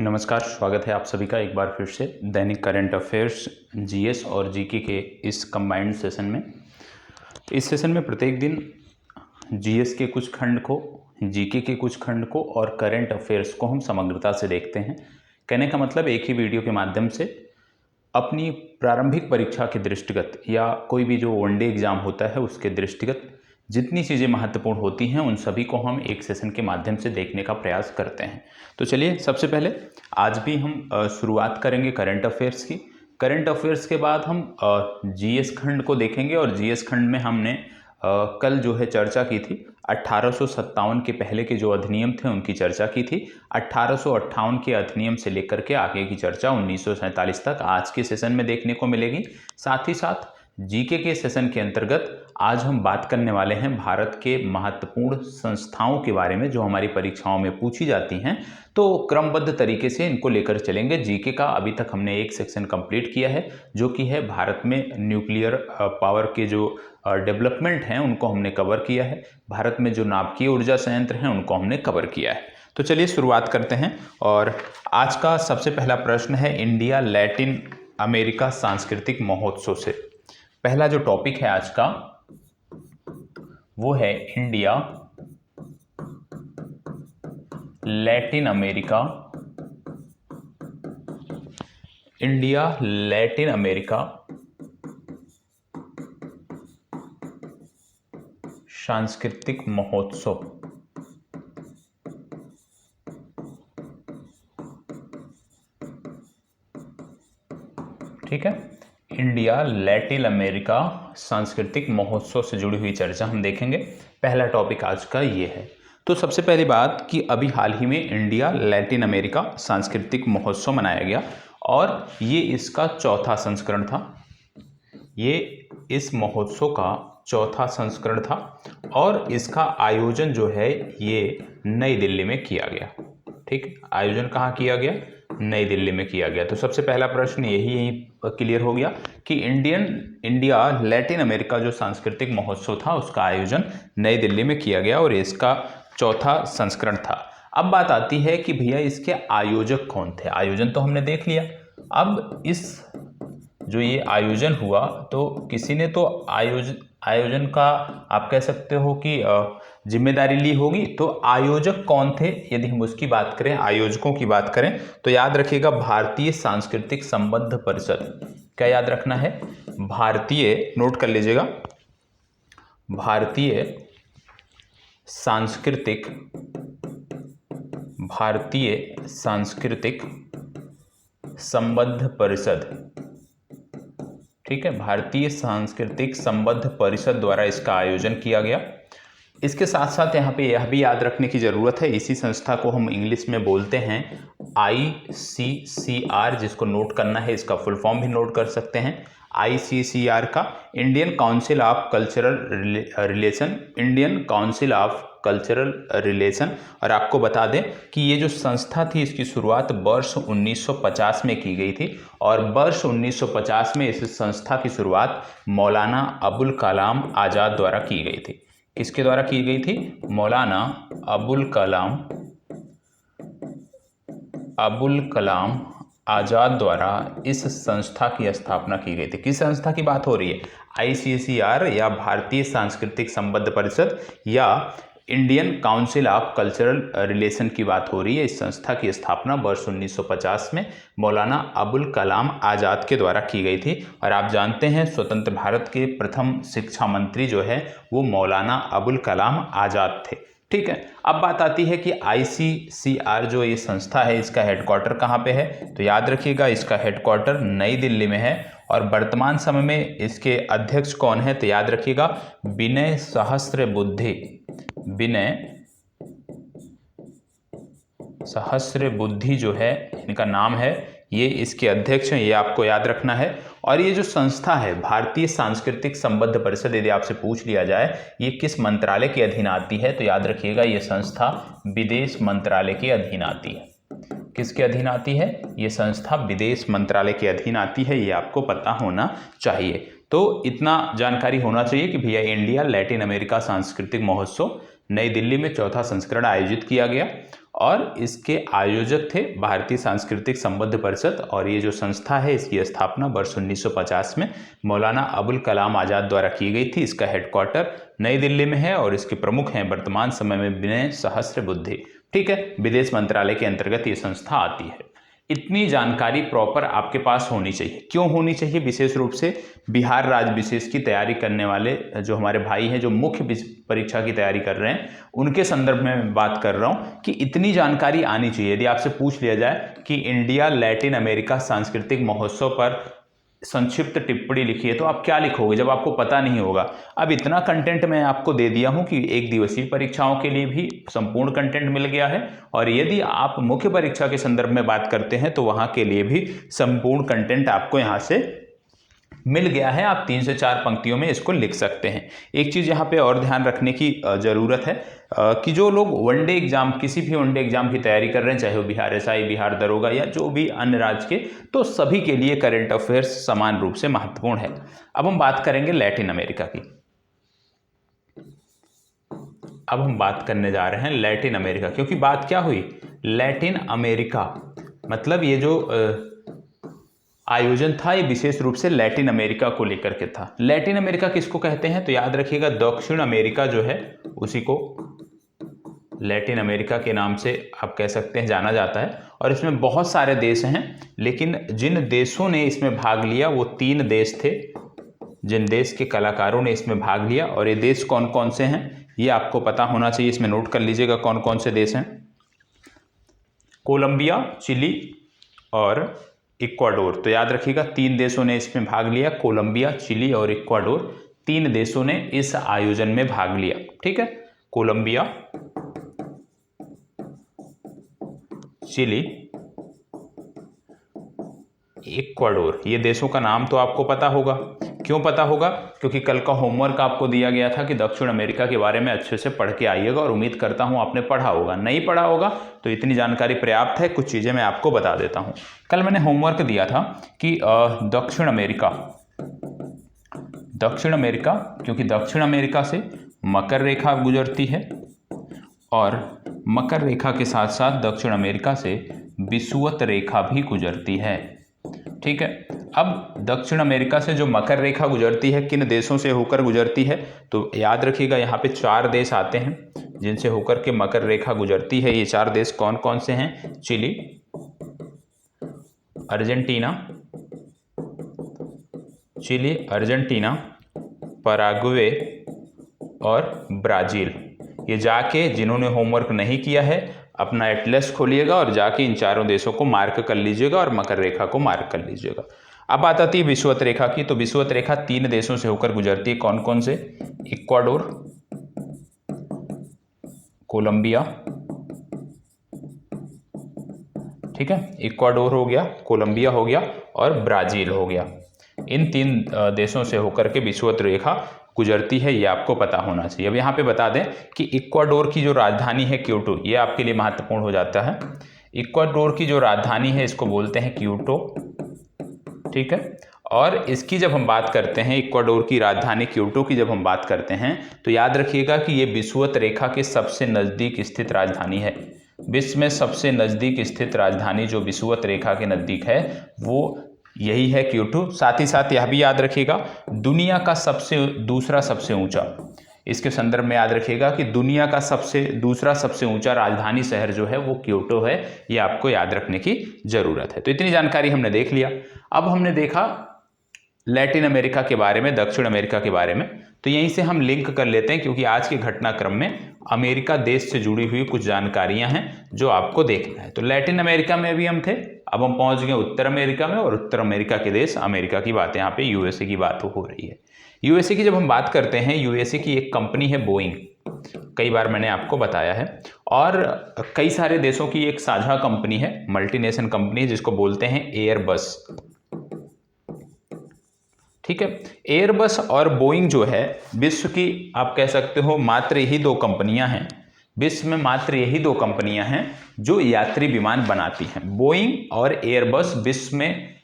नमस्कार, स्वागत है आप सभी का एक बार फिर से दैनिक करंट अफेयर्स जीएस और जीके के इस कंबाइंड सेशन में। इस सेशन में प्रत्येक दिन जीएस के कुछ खंड को, जीके के कुछ खंड को और करंट अफेयर्स को हम समग्रता से देखते हैं। कहने का मतलब एक ही वीडियो के माध्यम से अपनी प्रारंभिक परीक्षा के दृष्टिगत या कोई भी जो वनडे एग्जाम होता है उसके दृष्टिगत जितनी चीज़ें महत्वपूर्ण होती हैं उन सभी को हम एक सेशन के माध्यम से देखने का प्रयास करते हैं। तो चलिए, सबसे पहले आज भी हम शुरुआत करेंगे करंट अफेयर्स की। करंट अफेयर्स के बाद हम जीएस खंड को देखेंगे और जीएस खंड में हमने कल जो है चर्चा की थी 1857 के पहले के जो अधिनियम थे उनकी चर्चा की थी। 1858 के अधिनियम से लेकर के आगे की चर्चा 1947 तक आज के सेशन में देखने को मिलेगी। साथ ही साथ जीके के सेशन के अंतर्गत आज हम बात करने वाले हैं भारत के महत्वपूर्ण संस्थाओं के बारे में जो हमारी परीक्षाओं में पूछी जाती हैं। तो क्रमबद्ध तरीके से इनको लेकर चलेंगे। जीके का अभी तक हमने एक सेक्शन कंप्लीट किया है जो कि है भारत में न्यूक्लियर पावर के जो डेवलपमेंट हैं उनको हमने कवर किया है। भारत में जो नाभिकीय ऊर्जा संयंत्र हैं उनको हमने कवर किया है। तो चलिए शुरुआत करते हैं और आज का सबसे पहला प्रश्न है इंडिया लैटिन अमेरिका सांस्कृतिक महोत्सव से। पहला जो टॉपिक है आज का वो है India Latin America, India Latin America सांस्कृतिक महोत्सव। ठीक है, इंडिया लैटिन अमेरिका सांस्कृतिक महोत्सव से जुड़ी हुई चर्चा हम देखेंगे। पहला टॉपिक आज का ये है। तो सबसे पहली बात कि अभी हाल ही में इंडिया लैटिन अमेरिका सांस्कृतिक महोत्सव मनाया गया और ये इसका चौथा संस्करण था। ये इस महोत्सव का चौथा संस्करण था और इसका आयोजन जो है ये नई दिल्ली में किया गया। ठीक, आयोजन कहाँ किया गया? नई दिल्ली में किया गया। तो सबसे पहला प्रश्न यही क्लियर हो गया कि इंडिया लैटिन अमेरिका जो सांस्कृतिक महोत्सव था उसका आयोजन नई दिल्ली में किया गया और इसका चौथा संस्करण था। अब बात आती है कि भैया इसके आयोजक कौन थे। आयोजन तो हमने देख लिया, अब इस जो ये आयोजन हुआ तो किसी ने तो आयोजन का आप कह सकते हो कि जिम्मेदारी ली होगी। तो आयोजक कौन थे यदि हम उसकी बात करें, आयोजकों की बात करें तो याद रखिएगा भारतीय सांस्कृतिक संबंध परिषद। क्या याद रखना है? भारतीय, नोट कर लीजिएगा, भारतीय सांस्कृतिक संबंध परिषद। ठीक है, भारतीय सांस्कृतिक संबंध परिषद द्वारा इसका आयोजन किया गया। इसके साथ साथ यहाँ पे यह भी याद रखने की ज़रूरत है, इसी संस्था को हम इंग्लिश में बोलते हैं ICCR, जिसको नोट करना है, इसका फुल फॉर्म भी नोट कर सकते हैं। ICCR का Indian council of cultural relation, Indian council of cultural relation. और आपको बता दें कि ये जो संस्था थी इसकी शुरुआत वर्ष 1950 में की गई थी और वर्ष 1950 में इस संस्था की शुरुआत मौलाना अबुल कलाम आज़ाद द्वारा की गई थी। किसके द्वारा की गई थी? मौलाना अबुल कलाम आज़ाद द्वारा इस संस्था की स्थापना की गई थी। किस संस्था की बात हो रही है? ICCR या भारतीय सांस्कृतिक संबंध परिषद या Indian council of cultural relation की बात हो रही है। इस संस्था की स्थापना वर्ष 1950 में मौलाना अबुल कलाम आज़ाद के द्वारा की गई थी और आप जानते हैं स्वतंत्र भारत के प्रथम शिक्षा मंत्री जो है वो मौलाना अबुल कलाम आज़ाद थे। ठीक है, अब बात आती है कि ICCR जो ये संस्था है इसका हेडक्वार्टर कहाँ पे है? तो याद रखिएगा इसका हेडक्वार्टर नई दिल्ली में है और वर्तमान समय में इसके अध्यक्ष कौन है? तो याद रखिएगा विनय सहस्त्रबुद्धे जो है इनका नाम है, ये इसके अध्यक्ष हैं, ये आपको याद रखना है। और ये जो संस्था है भारतीय सांस्कृतिक संबंध परिषद, यदि आपसे पूछ लिया जाए ये किस मंत्रालय के अधीन आती है तो याद रखिएगा ये संस्था विदेश मंत्रालय के अधीन आती है। किसके अधीन आती है? ये संस्था विदेश मंत्रालय के अधीन आती है, ये आपको पता होना चाहिए। तो इतना जानकारी होना चाहिए कि भैया इंडिया लैटिन अमेरिका सांस्कृतिक महोत्सव नई दिल्ली में चौथा संस्करण आयोजित किया गया और इसके आयोजक थे भारतीय सांस्कृतिक संबंध परिषद, और ये जो संस्था है इसकी स्थापना वर्ष 1950 में मौलाना अबुल कलाम आज़ाद द्वारा की गई थी। इसका हेडक्वार्टर नई दिल्ली में है और इसके प्रमुख हैं वर्तमान समय में विनय सहस्त्रबुद्धे। ठीक है, विदेश मंत्रालय के अंतर्गत ये संस्था आती है। इतनी जानकारी प्रॉपर आपके पास होनी चाहिए। क्यों होनी चाहिए? विशेष रूप से बिहार राज्य विशेष की तैयारी करने वाले जो हमारे भाई हैं, जो मुख्य परीक्षा की तैयारी कर रहे हैं, उनके संदर्भ में मैं बात कर रहा हूं कि इतनी जानकारी आनी चाहिए। यदि आपसे पूछ लिया जाए कि इंडिया लैटिन अमेरिका सांस्कृतिक महोत्सव पर संक्षिप्त टिप्पणी लिखिए, तो आप क्या लिखोगे जब आपको पता नहीं होगा? अब इतना कंटेंट मैं आपको दे दिया हूं कि एक दिवसीय परीक्षाओं के लिए भी संपूर्ण कंटेंट मिल गया है, और यदि आप मुख्य परीक्षा के संदर्भ में बात करते हैं तो वहां के लिए भी संपूर्ण कंटेंट आपको यहां से मिल गया है। आप 3 से 4 पंक्तियों में इसको लिख सकते हैं। एक चीज़ यहाँ पे और ध्यान रखने की ज़रूरत है कि जो लोग वनडे एग्जाम, किसी भी वनडे एग्जाम की तैयारी कर रहे हैं, चाहे वो बिहार एसआई, बिहार दरोगा या जो भी अन्य राज्य के, तो सभी के लिए करंट अफेयर्स समान रूप से महत्वपूर्ण है। अब हम बात करेंगे लैटिन अमेरिका की। अब हम बात करने जा रहे हैं लैटिन अमेरिका, क्योंकि बात क्या हुई? लैटिन अमेरिका मतलब ये जो आयोजन था ये विशेष रूप से लैटिन अमेरिका को लेकर के था। लैटिन अमेरिका किसको कहते हैं? तो याद रखिएगा, दक्षिण अमेरिका जो है उसी को लैटिन अमेरिका के नाम से आप कह सकते हैं जाना जाता है। और इसमें बहुत सारे देश हैं, लेकिन जिन देशों ने इसमें भाग लिया वो 3 देश थे, जिन देश के कलाकारों ने इसमें भाग लिया। और ये देश कौन कौन से हैं ये आपको पता होना चाहिए, इसमें नोट कर लीजिएगा कौन कौन से देश हैं। कोलंबिया, चिली और इक्वाडोर। तो याद रखिएगा 3 देशों ने इसमें भाग लिया, कोलंबिया, चिली और इक्वाडोर। 3 देशों ने इस आयोजन में भाग लिया। ठीक है, कोलंबिया, चिली, इक्वाडोर, ये देशों का नाम तो आपको पता होगा। क्यों पता होगा? क्योंकि कल का होमवर्क आपको दिया गया था कि दक्षिण अमेरिका के बारे में अच्छे से पढ़ के आइएगा, और उम्मीद करता हूं आपने पढ़ा होगा। नहीं पढ़ा होगा तो इतनी जानकारी पर्याप्त है, कुछ चीज़ें मैं आपको बता देता हूं। कल मैंने होमवर्क दिया था कि दक्षिण अमेरिका, क्योंकि दक्षिण अमेरिका से मकर रेखा गुजरती है, और मकर रेखा के साथ साथ दक्षिण अमेरिका से विषुवत रेखा भी गुजरती है। ठीक है, अब दक्षिण अमेरिका से जो मकर रेखा गुजरती है, किन देशों से होकर गुजरती है? तो याद रखिएगा यहाँ पे 4 देश आते हैं जिनसे होकर के मकर रेखा गुजरती है। ये 4 देश कौन कौन से हैं? चिली, अर्जेंटीना, पराग्वे और ब्राज़ील। ये जाके, जिन्होंने होमवर्क नहीं किया है, अपना एटलस खोलिएगा और जाके इन 4 देशों को मार्क कर लीजिएगा और मकर रेखा को मार्क कर लीजिएगा। अब बात आती है विषुवत रेखा की। तो विषुवत रेखा 3 देशों से होकर गुजरती है। कौन कौन से? इक्वाडोर, कोलंबिया, ठीक है, इक्वाडोर हो गया, कोलंबिया हो गया और ब्राज़ील हो गया। इन 3 देशों से होकर के विषुवत रेखा गुजरती है, ये आपको पता होना चाहिए। अब यहाँ पे बता दें कि इक्वाडोर की जो राजधानी है क्योटो, ये आपके लिए महत्वपूर्ण हो जाता है। इक्वाडोर की जो राजधानी है इसको बोलते हैं क्योटो। ठीक है, और इसकी जब हम बात करते हैं, इक्वाडोर की राजधानी क्योटो की जब हम बात करते हैं, तो याद रखिएगा कि ये विषुवत रेखा के सबसे नज़दीक स्थित राजधानी है। विश्व में सबसे नज़दीक स्थित राजधानी जो विषुवत रेखा के नज़दीक है वो यही है, क्योटो। साथ ही साथ यह भी याद रखिएगा, दुनिया का दूसरा सबसे ऊंचा, इसके संदर्भ में याद रखिएगा कि दुनिया का दूसरा सबसे ऊंचा राजधानी शहर जो है वो क्योटो है। ये आपको याद रखने की जरूरत है। तो इतनी जानकारी हमने देख लिया। अब हमने देखा लैटिन अमेरिका के बारे में, दक्षिण अमेरिका के बारे में। तो यहीं से हम लिंक कर लेते हैं, क्योंकि आज के घटनाक्रम में अमेरिका देश से जुड़ी हुई कुछ जानकारियां हैं जो आपको देखना है। तो लैटिन अमेरिका में भी हम थे, अब हम पहुंच गए उत्तर अमेरिका में, और उत्तर अमेरिका के देश अमेरिका की बात, यहाँ पे यूएसए की बात हो रही है। यूएसए की जब हम बात करते हैं, यूएसए की एक कंपनी है बोइंग, कई बार मैंने आपको बताया है, और कई सारे देशों की एक साझा कंपनी है, मल्टीनेशनल कंपनी, जिसको बोलते हैं एयरबस। ठीक है, एयरबस और बोइंग जो है विश्व की, आप कह सकते हो, मात्र यही 2 कंपनियां हैं। विश्व में मात्र यही 2 कंपनियां हैं जो यात्री विमान बनाती हैं। बोइंग और एयरबस विश्व में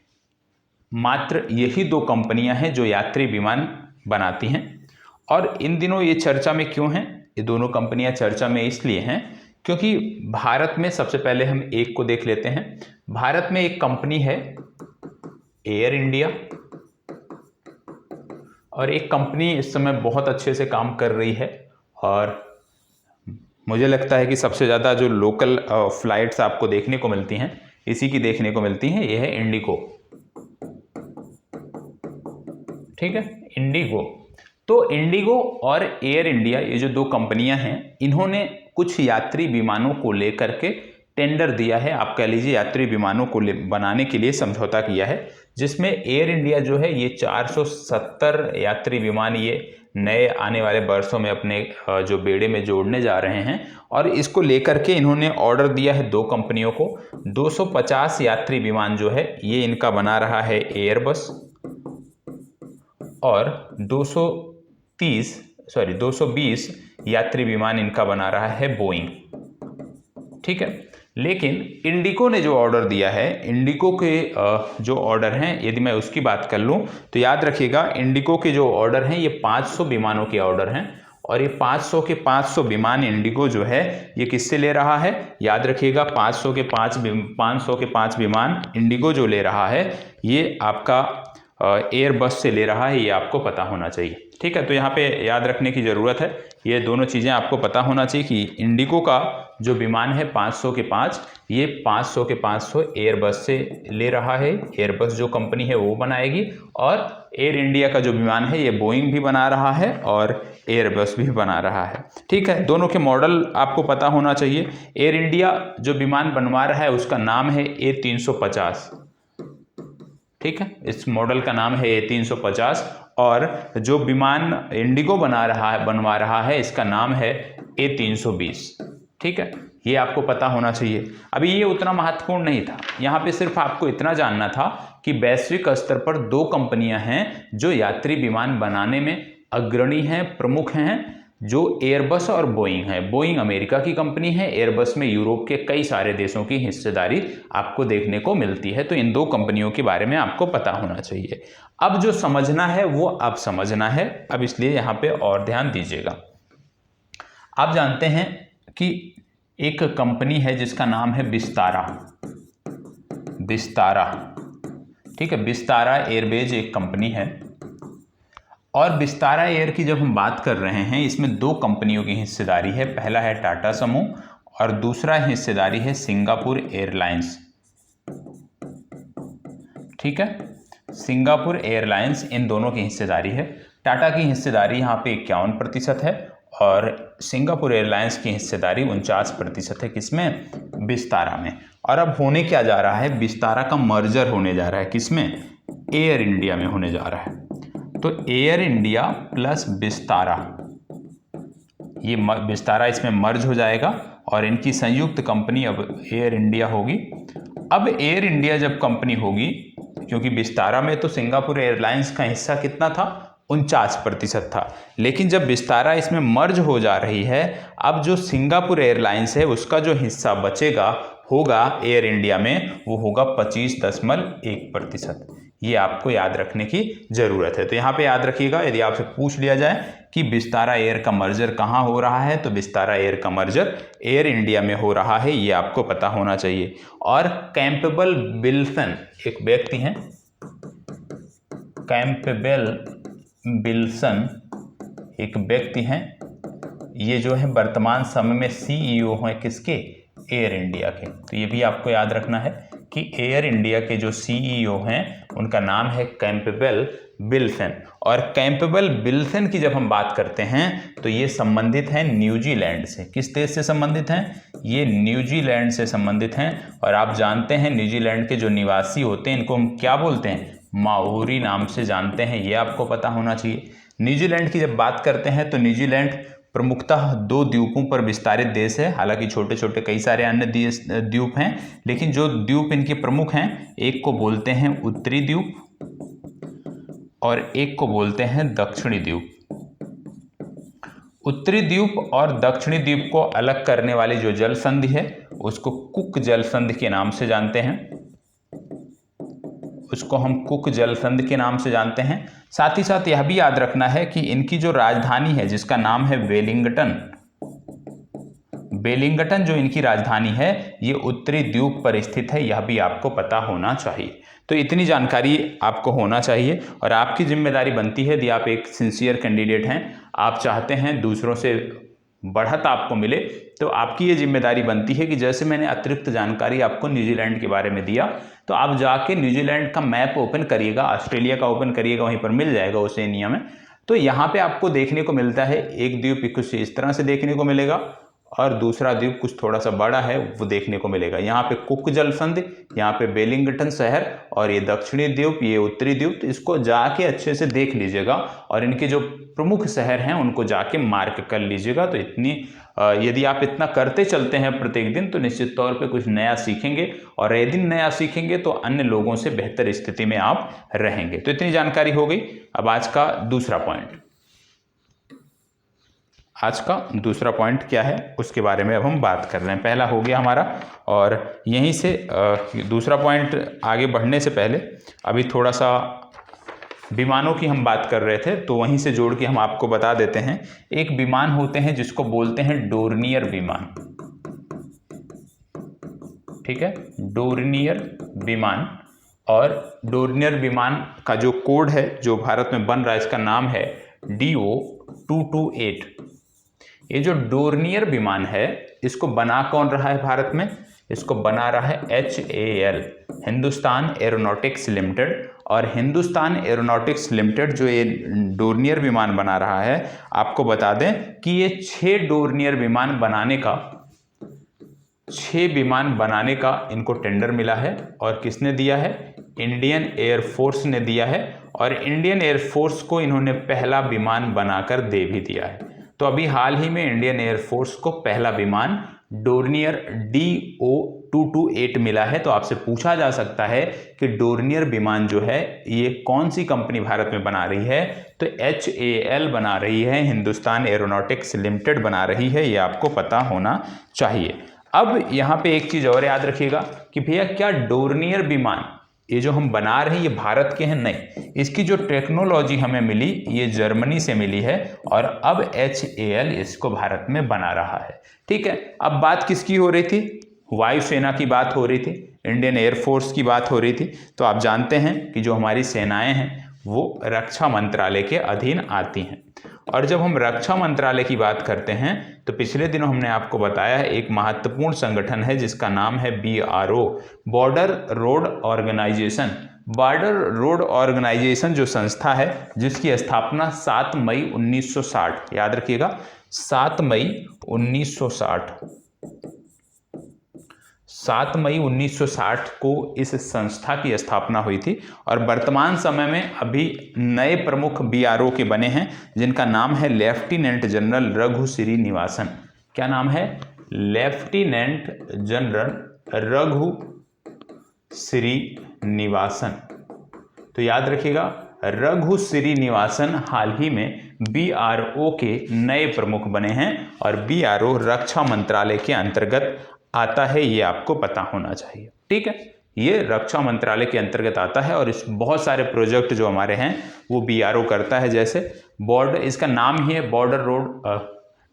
मात्र यही 2 कंपनियां हैं जो यात्री विमान बनाती हैं। और इन दिनों ये चर्चा में क्यों हैं? ये दोनों कंपनियां चर्चा में इसलिए हैं क्योंकि भारत में सबसे पहले हम एक को देख लेते हैं। भारत में एक कंपनी है एयर इंडिया, और एक कंपनी इस समय बहुत अच्छे से काम कर रही है, और मुझे लगता है कि सबसे ज़्यादा जो लोकल फ्लाइट्स आपको देखने को मिलती हैं इसी की देखने को मिलती हैं, ये है इंडिगो। ठीक है, इंडिगो। तो इंडिगो और एयर इंडिया, ये जो दो कंपनियां हैं, इन्होंने कुछ यात्री विमानों को लेकर के टेंडर दिया है, आप कह लीजिए यात्री विमानों को बनाने के लिए समझौता किया है, जिसमें एयर इंडिया जो है ये 470 यात्री विमान ये नए आने वाले वर्षों में अपने जो बेड़े में जोड़ने जा रहे हैं, और इसको लेकर के इन्होंने ऑर्डर दिया है दो कंपनियों को। 250 यात्री विमान जो है ये इनका बना रहा है एयरबस, और 220 यात्री विमान इनका बना रहा है बोइंग। ठीक है, लेकिन इंडिगो ने जो ऑर्डर दिया है, इंडिगो के जो ऑर्डर हैं, यदि मैं उसकी बात कर लूं तो याद रखिएगा इंडिगो के जो ऑर्डर हैं ये 500 विमानों के ऑर्डर हैं, और ये 500 के 500 विमान इंडिगो जो है ये किससे ले रहा है? याद रखिएगा 500 के 5 विमान इंडिगो जो ले रहा है ये आपका एयरबस से ले रहा है, ये आपको पता होना चाहिए। ठीक है, तो यहाँ पे याद रखने की ज़रूरत है, ये दोनों चीज़ें आपको पता होना चाहिए कि इंडिगो का जो विमान है 500 के 5, ये 500 के 500 एयरबस से ले रहा है, एयरबस जो कंपनी है वो बनाएगी, और एयर इंडिया का जो विमान है ये बोइंग भी बना रहा है और एयरबस भी बना रहा है। ठीक है, दोनों के मॉडल आपको पता होना चाहिए। एयर इंडिया जो विमान बनवा रहा है उसका नाम है A350। ठीक है, इस मॉडल का नाम है A350, और जो विमान इंडिगो बनवा रहा है इसका नाम है A320। ठीक है, ये आपको पता होना चाहिए। अभी ये उतना महत्वपूर्ण नहीं था, यहाँ पे सिर्फ आपको इतना जानना था कि वैश्विक स्तर पर दो कंपनियां हैं जो यात्री विमान बनाने में अग्रणी हैं, प्रमुख हैं, जो एयरबस और बोइंग है। बोइंग अमेरिका की कंपनी है, एयरबस में यूरोप के कई सारे देशों की हिस्सेदारी आपको देखने को मिलती है। तो इन दो कंपनियों के बारे में आपको पता होना चाहिए। अब जो समझना है वो अब समझना है, अब इसलिए यहाँ पे और ध्यान दीजिएगा। आप जानते हैं कि एक कंपनी है जिसका नाम है विस्तारा। ठीक है, विस्तारा एयरवेज एक कंपनी है, और विस्तारा एयर की जब हम बात कर रहे हैं इसमें दो कंपनियों की हिस्सेदारी है। पहला है टाटा समूह और दूसरा हिस्सेदारी है सिंगापुर एयरलाइंस। ठीक है, सिंगापुर एयरलाइंस, इन दोनों की हिस्सेदारी है। टाटा की हिस्सेदारी यहाँ पे 51% है और सिंगापुर एयरलाइंस की हिस्सेदारी 49% है। किसमें? विस्तारा में। और अब होने क्या जा रहा है? विस्तारा का मर्जर होने जा रहा है। किसमें? एयर इंडिया में होने जा रहा है। तो एयर इंडिया प्लस विस्तारा, ये विस्तारा इसमें मर्ज हो जाएगा और इनकी संयुक्त कंपनी अब एयर इंडिया होगी। अब एयर इंडिया जब कंपनी होगी, क्योंकि विस्तारा में तो सिंगापुर एयरलाइंस का हिस्सा कितना था? 49% था, लेकिन जब विस्तारा इसमें मर्ज हो जा रही है, अब जो सिंगापुर एयरलाइंस है उसका जो हिस्सा बचेगा होगा एयर इंडिया में, वो होगा 25.1%। ये आपको याद रखने की जरूरत है। तो यहाँ पे याद रखिएगा, यदि आपसे पूछ लिया जाए कि विस्तारा एयर का मर्जर कहाँ हो रहा है, तो विस्तारा एयर का मर्जर एयर इंडिया में हो रहा है, ये आपको पता होना चाहिए। और कैंपेबल विल्सन एक व्यक्ति हैं, कैंपेबल विल्सन एक व्यक्ति हैं, ये जो है वर्तमान समय में CEO हैं किसके? एयर इंडिया के। तो ये भी आपको याद रखना है कि एयर इंडिया के जो CEO हैं उनका नाम है कैंपेबल विल्सन। और कैंपेबल विल्सन की जब हम बात करते हैं तो ये संबंधित हैं न्यूजीलैंड से। किस देश से संबंधित हैं? ये न्यूजीलैंड से संबंधित हैं। और आप जानते हैं न्यूजीलैंड के जो निवासी होते हैं इनको हम क्या बोलते हैं? माओरी नाम से जानते हैं, ये आपको पता होना चाहिए। न्यूजीलैंड की जब बात करते हैं तो न्यूजीलैंड प्रमुखतः 2 द्वीपों पर विस्तारित देश है। हालांकि छोटे छोटे कई सारे अन्य द्वीप हैं, लेकिन जो द्वीप इनके प्रमुख हैं, एक को बोलते हैं उत्तरी द्वीप और एक को बोलते हैं दक्षिणी द्वीप। उत्तरी द्वीप और दक्षिणी द्वीप को अलग करने वाली जो जल संधि है उसको कुक जल संधि के नाम से जानते हैं, उसको हम कुक जल संधि के नाम से जानते हैं। साथ ही साथ यह भी याद रखना है कि इनकी जो राजधानी है जिसका नाम है वेलिंगटन, वेलिंगटन जो इनकी राजधानी है ये उत्तरी द्वीप पर स्थित है, यह भी आपको पता होना चाहिए। तो इतनी जानकारी आपको होना चाहिए और आपकी जिम्मेदारी बनती है, यदि आप एक सिंसियर कैंडिडेट हैं, आप चाहते हैं दूसरों से बढ़त आपको मिले, तो आपकी ये जिम्मेदारी बनती है कि जैसे मैंने अतिरिक्त जानकारी आपको न्यूजीलैंड के बारे में दिया, तो आप जाके न्यूजीलैंड का मैप ओपन करिएगा, ऑस्ट्रेलिया का ओपन करिएगा, वहीं पर मिल जाएगा ओसेनिया में। तो यहाँ पे आपको देखने को मिलता है एक द्वीप कुछ इस तरह से देखने को मिलेगा और दूसरा द्वीप कुछ थोड़ा सा बड़ा है वो देखने को मिलेगा। यहाँ पे कुक जलसंधि, यहाँ पे वेलिंगटन शहर और ये दक्षिणी द्वीप, ये उत्तरी द्वीप। तो इसको जाके अच्छे से देख लीजिएगा और इनके जो प्रमुख शहर हैं उनको जाके मार्क कर लीजिएगा। तो यदि आप इतना करते चलते हैं प्रत्येक दिन तो निश्चित तौर पे कुछ नया सीखेंगे और यदि नया सीखेंगे तो अन्य लोगों से बेहतर स्थिति में आप रहेंगे। तो इतनी जानकारी हो गई। अब आज का दूसरा पॉइंट क्या है उसके बारे में अब हम बात कर रहे हैं। पहला हो गया हमारा और यहीं से दूसरा पॉइंट आगे बढ़ने से पहले अभी थोड़ा सा विमानों की हम बात कर रहे थे, तो वहीं से जोड़ के हम आपको बता देते हैं। एक विमान होते हैं जिसको बोलते हैं डोर्नियर विमान, ठीक है, डोर्नियर विमान। और डोर्नियर विमान का जो कोड है जो भारत में बन रहा है इसका नाम है DO-228। ये जो डोर्नियर विमान है इसको बना कौन रहा है भारत में? इसको बना रहा है HAL, हिंदुस्तान एरोनॉटिक्स लिमिटेड। और हिंदुस्तान एरोनॉटिक्स लिमिटेड जो ये डोर्नियर विमान बना रहा है, आपको बता दें कि ये 6 डोर्नियर विमान बनाने का इनको टेंडर मिला है। और किसने दिया है? इंडियन एयरफोर्स ने दिया है। और इंडियन एयरफोर्स को इन्होंने पहला विमान बनाकर दे भी दिया है। तो अभी हाल ही में इंडियन एयरफोर्स को पहला विमान डोर्नियर DO-228 मिला है। तो आपसे पूछा जा सकता है कि डोर्नियर विमान जो है ये कौन सी कंपनी भारत में बना रही है? तो HAL बना रही है, हिंदुस्तान एरोनॉटिक्स लिमिटेड बना रही है, ये आपको पता होना चाहिए। अब यहाँ पे एक चीज़ और याद रखिएगा कि भैया क्या डोर्नियर विमान ये जो हम बना रहे हैं ये भारत के हैं? नहीं, इसकी जो टेक्नोलॉजी हमें मिली ये जर्मनी से मिली है और अब HAL इसको भारत में बना रहा है। ठीक है, अब बात किसकी हो रही थी? वायुसेना की बात हो रही थी, इंडियन एयरफोर्स की बात हो रही थी। तो आप जानते हैं कि जो हमारी सेनाएं हैं वो रक्षा मंत्रालय के अधीन आती हैं। और जब हम रक्षा मंत्रालय की बात करते हैं तो पिछले दिनों हमने आपको बताया है एक महत्वपूर्ण संगठन है जिसका नाम है BRO, border road organisation. Border road organisation जो संस्था है जिसकी स्थापना 7 मई 1960, याद रखिएगा 7 मई 1960 को इस संस्था की स्थापना हुई थी। और वर्तमान समय में अभी नए प्रमुख BRO के बने हैं जिनका नाम है लेफ्टिनेंट जनरल रघु श्रीनिवासन। क्या नाम है? Lieutenant general Raghu Srinivasan. तो याद रखिएगा रघु श्रीनिवासन हाल ही में BRO के नए प्रमुख बने हैं और BRO रक्षा मंत्रालय के अंतर्गत आता है, ये आपको पता होना चाहिए। ठीक है, ये रक्षा मंत्रालय के अंतर्गत आता है और इस बहुत सारे प्रोजेक्ट जो हमारे हैं वो BRO करता है। जैसे बॉर्डर, इसका नाम ही है बॉर्डर रोड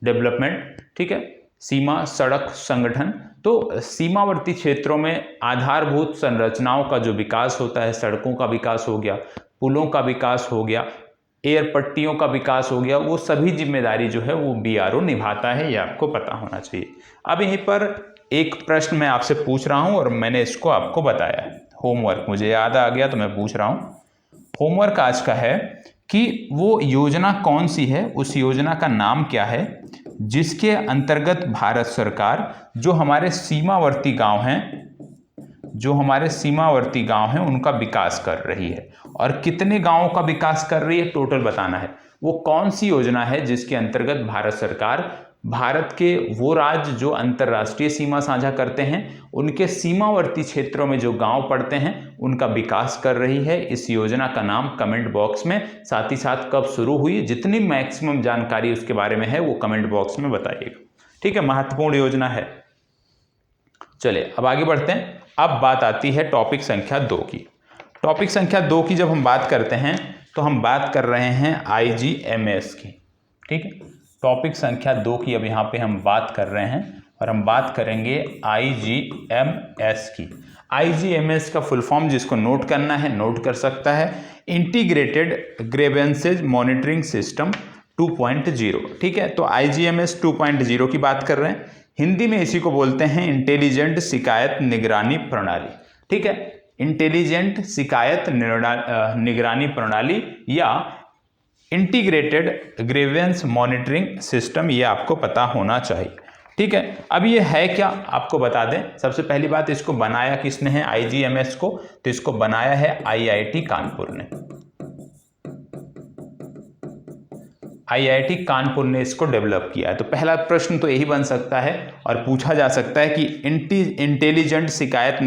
डेवलपमेंट, ठीक है, सीमा सड़क संगठन। तो सीमावर्ती क्षेत्रों में आधारभूत संरचनाओं का जो विकास होता है, सड़कों का विकास हो गया, पुलों का विकास हो गया, एयर पट्टियों का विकास हो गया, वो सभी जिम्मेदारी जो है वो BRO निभाता है, ये आपको पता होना चाहिए। अब यहीं पर एक प्रश्न मैं आपसे पूछ रहा हूं और मैंने इसको आपको बताया है। होमवर्क मुझे याद आ गया तो मैं पूछ रहा हूं। होमवर्क आज का है कि वो योजना कौन सी है, उस योजना का नाम क्या है जिसके अंतर्गत भारत सरकार जो हमारे सीमावर्ती गांव हैं उनका विकास कर रही है। और कितने गांवों का विकास कर रही है टोटल बताना है। वो कौन सी योजना है जिसके अंतर्गत भारत सरकार भारत के वो राज्य जो अंतर्राष्ट्रीय सीमा साझा करते हैं उनके सीमावर्ती क्षेत्रों में जो गांव पड़ते हैं उनका विकास कर रही है। इस योजना का नाम कमेंट बॉक्स में, साथ ही साथ कब शुरू हुई, जितनी मैक्सिमम जानकारी उसके बारे में है वो कमेंट बॉक्स में बताइएगा। ठीक है, महत्वपूर्ण योजना है। चलिए अब आगे बढ़ते हैं। अब बात आती है टॉपिक संख्या 2 की। टॉपिक संख्या 2 की जब हम बात करते हैं तो हम बात कर रहे हैं IGMS की। ठीक है, टॉपिक संख्या 2 की अब यहाँ पे हम बात कर रहे हैं और हम बात करेंगे IGMS की। IGMS का फुल फॉर्म जिसको नोट करना है नोट कर सकता है, इंटीग्रेटेड ग्रीवेंसेज मॉनिटरिंग सिस्टम 2.0। ठीक है, तो IGMS 2.0 की बात कर रहे हैं। हिंदी में इसी को बोलते हैं इंटेलिजेंट शिकायत निगरानी प्रणाली। ठीक है, इंटेलिजेंट शिकायत निगरानी प्रणाली या इंटीग्रेटेड ग्रीवेंस मॉनिटरिंग सिस्टम, ये आपको पता होना चाहिए। ठीक है, अब ये है क्या आपको बता दें। सबसे पहली बात, इसको बनाया किसने है IGMS को, तो इसको बनाया है IIT कानपुर ने। IIT कानपुर ने इसको डेवलप किया है। तो पहला प्रश्न तो यही बन सकता है और पूछा जा सकता है कि इंटेलिजेंट शिकायत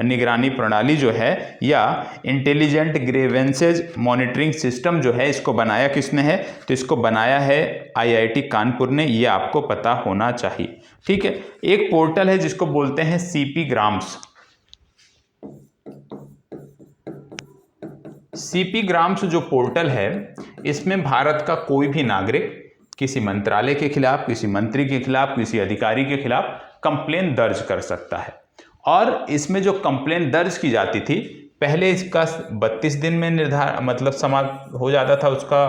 निगरानी प्रणाली जो है या इंटेलिजेंट ग्रीवेंसेज मॉनिटरिंग सिस्टम जो है, इसको बनाया किसने है, तो इसको बनाया है IIT कानपुर ने, ये आपको पता होना चाहिए। ठीक है, एक पोर्टल है जिसको बोलते हैं CP ग्राम्स। CP ग्राम्स जो पोर्टल है, इसमें भारत का कोई भी नागरिक किसी मंत्रालय के खिलाफ, किसी मंत्री के खिलाफ, किसी अधिकारी के खिलाफ कंप्लेन दर्ज कर सकता है। और इसमें जो कंप्लेन दर्ज की जाती थी, पहले इसका 32 दिन में हो जाता था उसका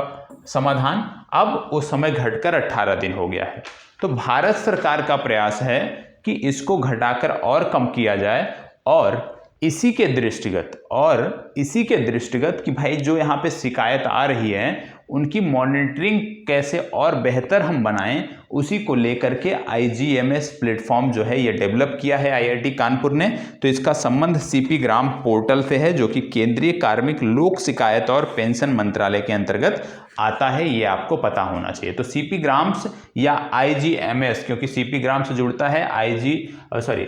समाधान, अब वो समय घटकर 18 दिन हो गया है। तो भारत सरकार का प्रयास है कि इसको घटाकर और कम किया जाए और इसी के दृष्टिगत कि भाई जो यहाँ पे शिकायत आ रही है उनकी मॉनिटरिंग कैसे और बेहतर हम बनाएं, उसी को लेकर के IGMS प्लेटफॉर्म जो है ये डेवलप किया है IIT कानपुर ने। तो इसका संबंध CP ग्राम पोर्टल से है, जो कि केंद्रीय कार्मिक लोक शिकायत और पेंशन मंत्रालय के अंतर्गत आता है, ये आपको पता होना चाहिए। तो CP ग्राम्स या IGMS, क्योंकि CP ग्राम से जुड़ता है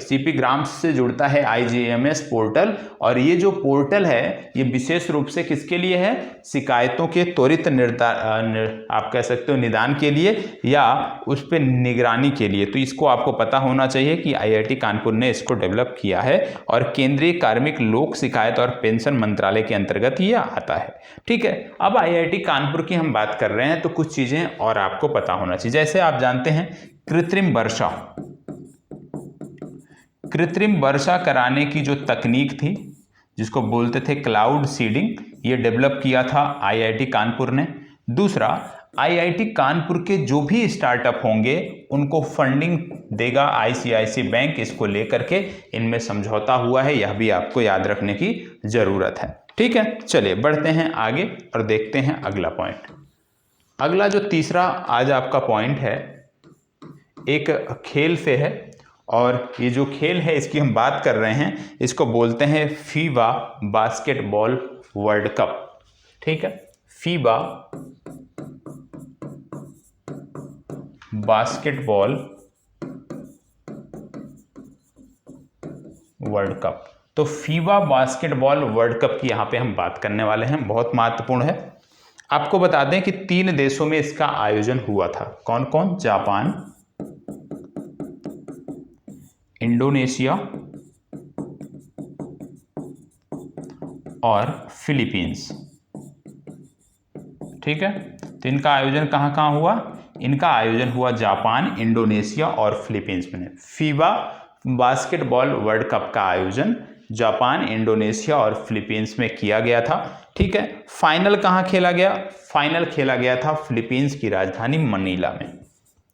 CP ग्राम्स से जुड़ता है IGMS पोर्टल, और ये जो पोर्टल है ये विशेष रूप से किसके लिए है, शिकायतों के त्वरित आप कह सकते हो निदान के लिए या उस पर निगरानी के लिए। तो इसको आपको पता होना चाहिए कि IIT कानपुर ने इसको डेवलप किया है और केंद्रीय कार्मिक लोक शिकायत और पेंशन मंत्रालय के अंतर्गत ये आता है। ठीक है, अब IIT कानपुर की हम बात कर रहे हैं तो कुछ चीजें और आपको पता होना चाहिए। जैसे आप जानते हैं कृत्रिम वर्षा कराने की जो तकनीक थी, जिसको बोलते थे क्लाउड सीडिंग, ये डेवलप किया था IIT कानपुर ने। दूसरा, IIT कानपुर के जो भी स्टार्टअप होंगे उनको फंडिंग देगा ICICI बैंक, इसको लेकर के इनमें समझौता हुआ है, यह भी आपको याद रखने की जरूरत है। ठीक है, चलिए बढ़ते हैं आगे और देखते हैं अगला पॉइंट। अगला जो तीसरा आज आपका पॉइंट है, एक खेल से है, और ये जो खेल है इसकी हम बात कर रहे हैं, इसको बोलते हैं फीबा बास्केटबॉल वर्ल्ड कप। ठीक है, फीबा बास्केटबॉल वर्ल्ड कप। तो फीबा बास्केटबॉल वर्ल्ड कप की यहां पे हम बात करने वाले हैं, बहुत महत्वपूर्ण है। आपको बता दें कि 3 देशों में इसका आयोजन हुआ था। कौन कौन? जापान, इंडोनेशिया और फिलीपींस। ठीक है, तो इनका आयोजन कहां कहां हुआ? इनका आयोजन हुआ जापान, इंडोनेशिया और फिलीपींस में। फीबा बास्केटबॉल वर्ल्ड कप का आयोजन जापान, इंडोनेशिया और फिलीपींस में किया गया था। ठीक है, फाइनल कहां खेला गया? फाइनल खेला गया था फिलीपींस की राजधानी मनीला में।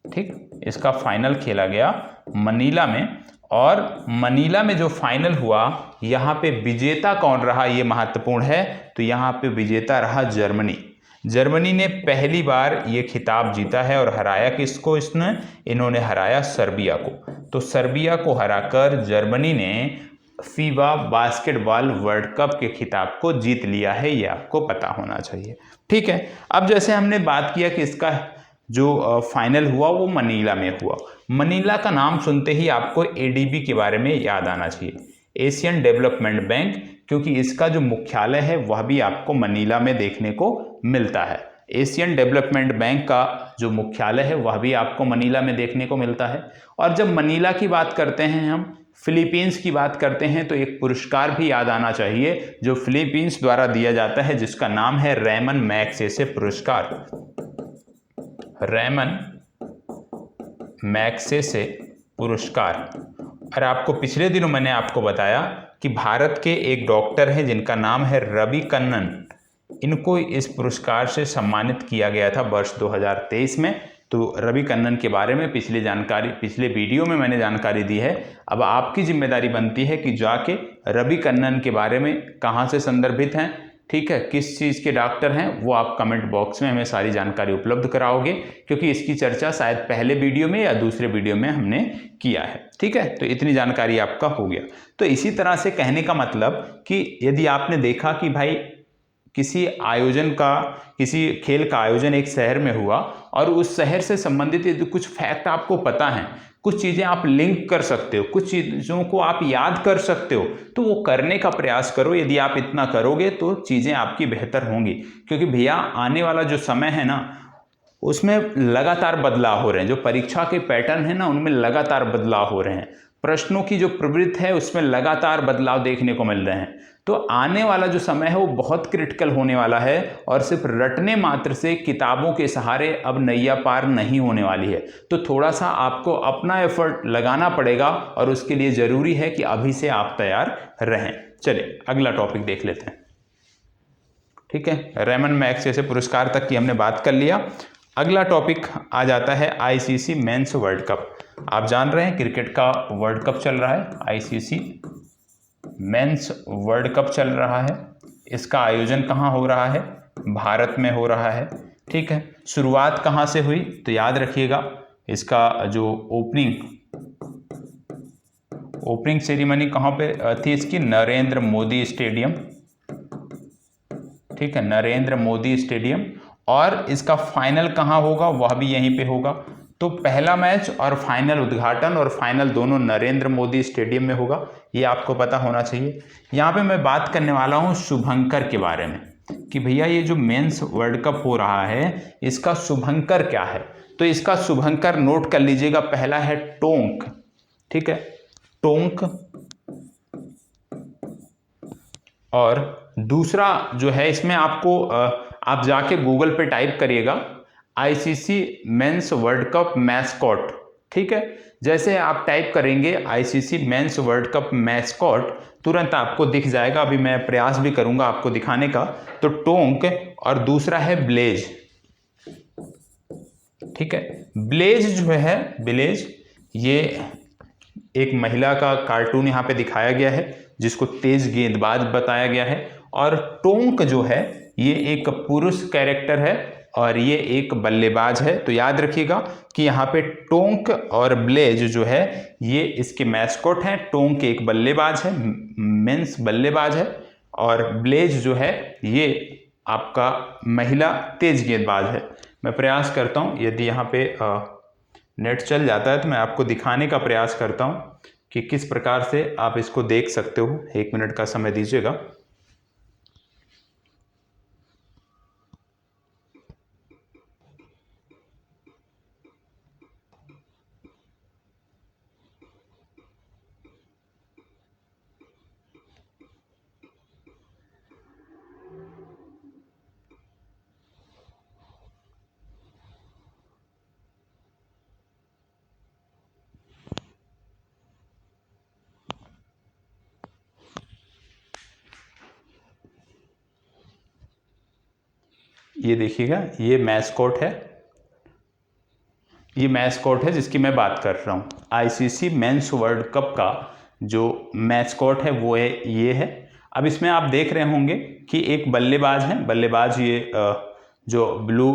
ठीक, इसका फाइनल खेला गया मनीला में, और मनीला में जो फाइनल हुआ, यहाँ पे विजेता कौन रहा ये महत्वपूर्ण है। तो यहाँ पे विजेता रहा जर्मनी। जर्मनी ने पहली बार ये खिताब जीता है, और हराया किसको इन्होंने हराया सर्बिया को। तो सर्बिया को हराकर जर्मनी ने फीबा बास्केटबॉल वर्ल्ड कप के खिताब को जीत लिया है, ये आपको पता होना चाहिए। ठीक है, अब जैसे हमने बात किया कि इसका जो फाइनल हुआ वो मनीला में हुआ। मनीला का नाम सुनते ही आपको ADB के बारे में याद आना चाहिए, एशियन डेवलपमेंट बैंक, क्योंकि इसका जो मुख्यालय है वह भी आपको मनीला में देखने को मिलता है। एशियन डेवलपमेंट बैंक का जो मुख्यालय है वह भी आपको मनीला में देखने को मिलता है। और जब मनीला की बात करते हैं, हम फिलीपींस की बात करते हैं, तो एक पुरस्कार भी याद आना चाहिए जो फिलीपींस द्वारा दिया जाता है, जिसका नाम है रेमन मैग्सेसे पुरस्कार। रेमन मैग्सेसे पुरस्कार। और आपको पिछले दिनों मैंने आपको बताया कि भारत के एक डॉक्टर हैं जिनका नाम है रवि कन्नन, इनको इस पुरस्कार से सम्मानित किया गया था वर्ष 2023 में। तो रवि कन्नन के बारे में पिछले वीडियो में मैंने जानकारी दी है। अब आपकी जिम्मेदारी बनती है कि जाके रवि कन्नन के बारे में कहाँ से संदर्भित हैं, ठीक है, किस चीज़ के डॉक्टर हैं, वो आप कमेंट बॉक्स में हमें सारी जानकारी उपलब्ध कराओगे, क्योंकि इसकी चर्चा शायद पहले वीडियो में या दूसरे वीडियो में हमने किया है। ठीक है, तो इतनी जानकारी आपका हो गया। तो इसी तरह से कहने का मतलब कि यदि आपने देखा कि भाई किसी खेल का आयोजन एक शहर में हुआ और उस शहर से संबंधित यदि कुछ फैक्ट आपको पता है, कुछ चीज़ें आप लिंक कर सकते हो, कुछ चीज़ों को आप याद कर सकते हो, तो वो करने का प्रयास करो। यदि आप इतना करोगे तो चीज़ें आपकी बेहतर होंगी, क्योंकि भैया आने वाला जो समय है ना, उसमें लगातार बदलाव हो रहे हैं। जो परीक्षा के पैटर्न है ना, उनमें लगातार बदलाव हो रहे हैं। प्रश्नों की जो प्रवृत्ति है उसमें लगातार बदलाव देखने को मिल रहे हैं। तो आने वाला जो समय है वो बहुत क्रिटिकल होने वाला है, और सिर्फ रटने मात्र से, किताबों के सहारे अब नैया पार नहीं होने वाली है। तो थोड़ा सा आपको अपना एफर्ट लगाना पड़ेगा, और उसके लिए ज़रूरी है कि अभी से आप तैयार रहें। चलिए अगला टॉपिक देख लेते हैं। ठीक है, रेमन मैक्स जैसे पुरस्कार तक की हमने बात कर लिया। अगला टॉपिक आ जाता है आईसीसी मेंस वर्ल्ड कप। आप जान रहे हैं क्रिकेट का वर्ल्ड कप चल रहा है, आईसीसी मेंस वर्ल्ड कप चल रहा है। इसका आयोजन कहाँ हो रहा है? भारत में हो रहा है। ठीक है, शुरुआत कहाँ से हुई? तो याद रखिएगा, इसका जो ओपनिंग सेरेमनी कहाँ पे थी इसकी? नरेंद्र मोदी स्टेडियम। ठीक है, नरेंद्र मोदी स्टेडियम। और इसका फाइनल कहाँ होगा? वह भी यहीं पे होगा। तो पहला मैच और फाइनल, उद्घाटन और फाइनल दोनों नरेंद्र मोदी स्टेडियम में होगा, ये आपको पता होना चाहिए। यहाँ पे मैं बात करने वाला हूँ शुभंकर के बारे में, कि भैया ये जो मेंस वर्ल्ड कप हो रहा है, इसका शुभंकर क्या है? तो इसका शुभंकर नोट कर लीजिएगा, पहला है टोंक। ठीक है, टोंक। और दूसरा जो है, इसमें आपको आप जाके गूगल पे टाइप करिएगा ICC men's world cup mascot. ठीक है, जैसे आप टाइप करेंगे ICC men's world cup mascot, तुरंत आपको दिख जाएगा। अभी मैं प्रयास भी करूंगा आपको दिखाने का। तो टोंक, और दूसरा है ब्लेज। ठीक है, ब्लेज जो है, ब्लेज, ये एक महिला का कार्टून यहाँ पे दिखाया गया है, जिसको तेज गेंदबाज बताया गया है। और टोंक जो है, ये एक पुरुष कैरेक्टर है और ये एक बल्लेबाज है। तो याद रखिएगा कि यहाँ पे टोंक और ब्लेज जो है, ये इसके मैस्कॉट हैं। टोंक एक बल्लेबाज है, मेंस बल्लेबाज है, और ब्लेज जो है ये आपका महिला तेज गेंदबाज है। मैं प्रयास करता हूँ, यदि यहाँ पे नेट चल जाता है तो मैं आपको दिखाने का प्रयास करता हूँ कि किस प्रकार से आप इसको देख सकते हो। 1 मिनट का समय दीजिएगा। ये देखिएगा, ये मैस्कॉट है, ये मैस्कॉट है जिसकी मैं बात कर रहा हूँ। आईसीसी मेंस वर्ल्ड कप का जो मैस्कॉट है वो ये है। अब इसमें आप देख रहे होंगे कि एक बल्लेबाज है, बल्लेबाज ये जो ब्लू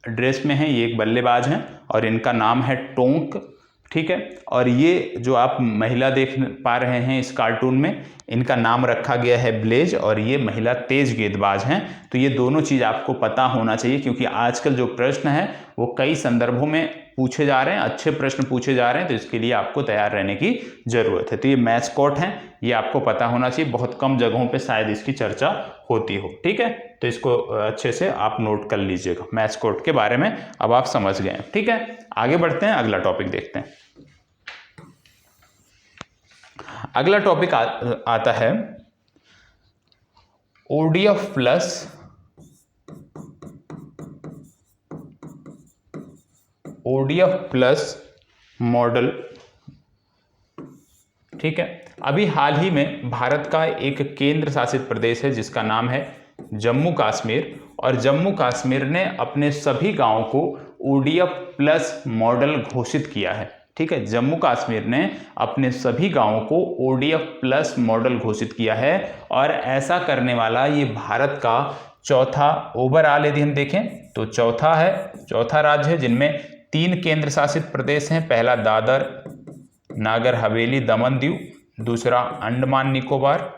ड्रेस में है, ये एक बल्लेबाज हैं और इनका नाम है टोंक। ठीक है, और ये जो आप महिला देख पा रहे हैं इस कार्टून में, इनका नाम रखा गया है ब्लेज, और ये महिला तेज गेंदबाज हैं। तो ये दोनों चीज़ आपको पता होना चाहिए, क्योंकि आजकल जो प्रश्न है वो कई संदर्भों में पूछे जा रहे हैं, अच्छे प्रश्न पूछे जा रहे हैं, तो इसके लिए आपको तैयार रहने की जरूरत है। तो ये मैस्कॉट हैं, ये आपको पता होना चाहिए। बहुत कम जगहों पे शायद इसकी चर्चा होती हो। ठीक है, तो इसको अच्छे से आप नोट कर लीजिएगा, मैस्कॉट के बारे में अब आप समझ गए। ठीक है, आगे बढ़ते हैं, अगला टॉपिक देखते हैं। अगला टॉपिक आता है ओडीएफ प्लस मॉडल ठीक है। अभी हाल ही में भारत का एक केंद्र शासित प्रदेश है जिसका नाम है जम्मू कश्मीर, और जम्मू कश्मीर ने अपने सभी गांवों को ODF प्लस मॉडल घोषित किया है। ठीक है, जम्मू कश्मीर ने अपने सभी गांवों को ODF प्लस मॉडल घोषित किया है, और ऐसा करने वाला ये भारत का चौथा, ओवरऑल यदि हम देखें तो चौथा राज्य है जिनमें 3 केंद्र शासित प्रदेश हैं। पहला दादर नागर हवेली दमन दीव, दूसरा अंडमान निकोबार,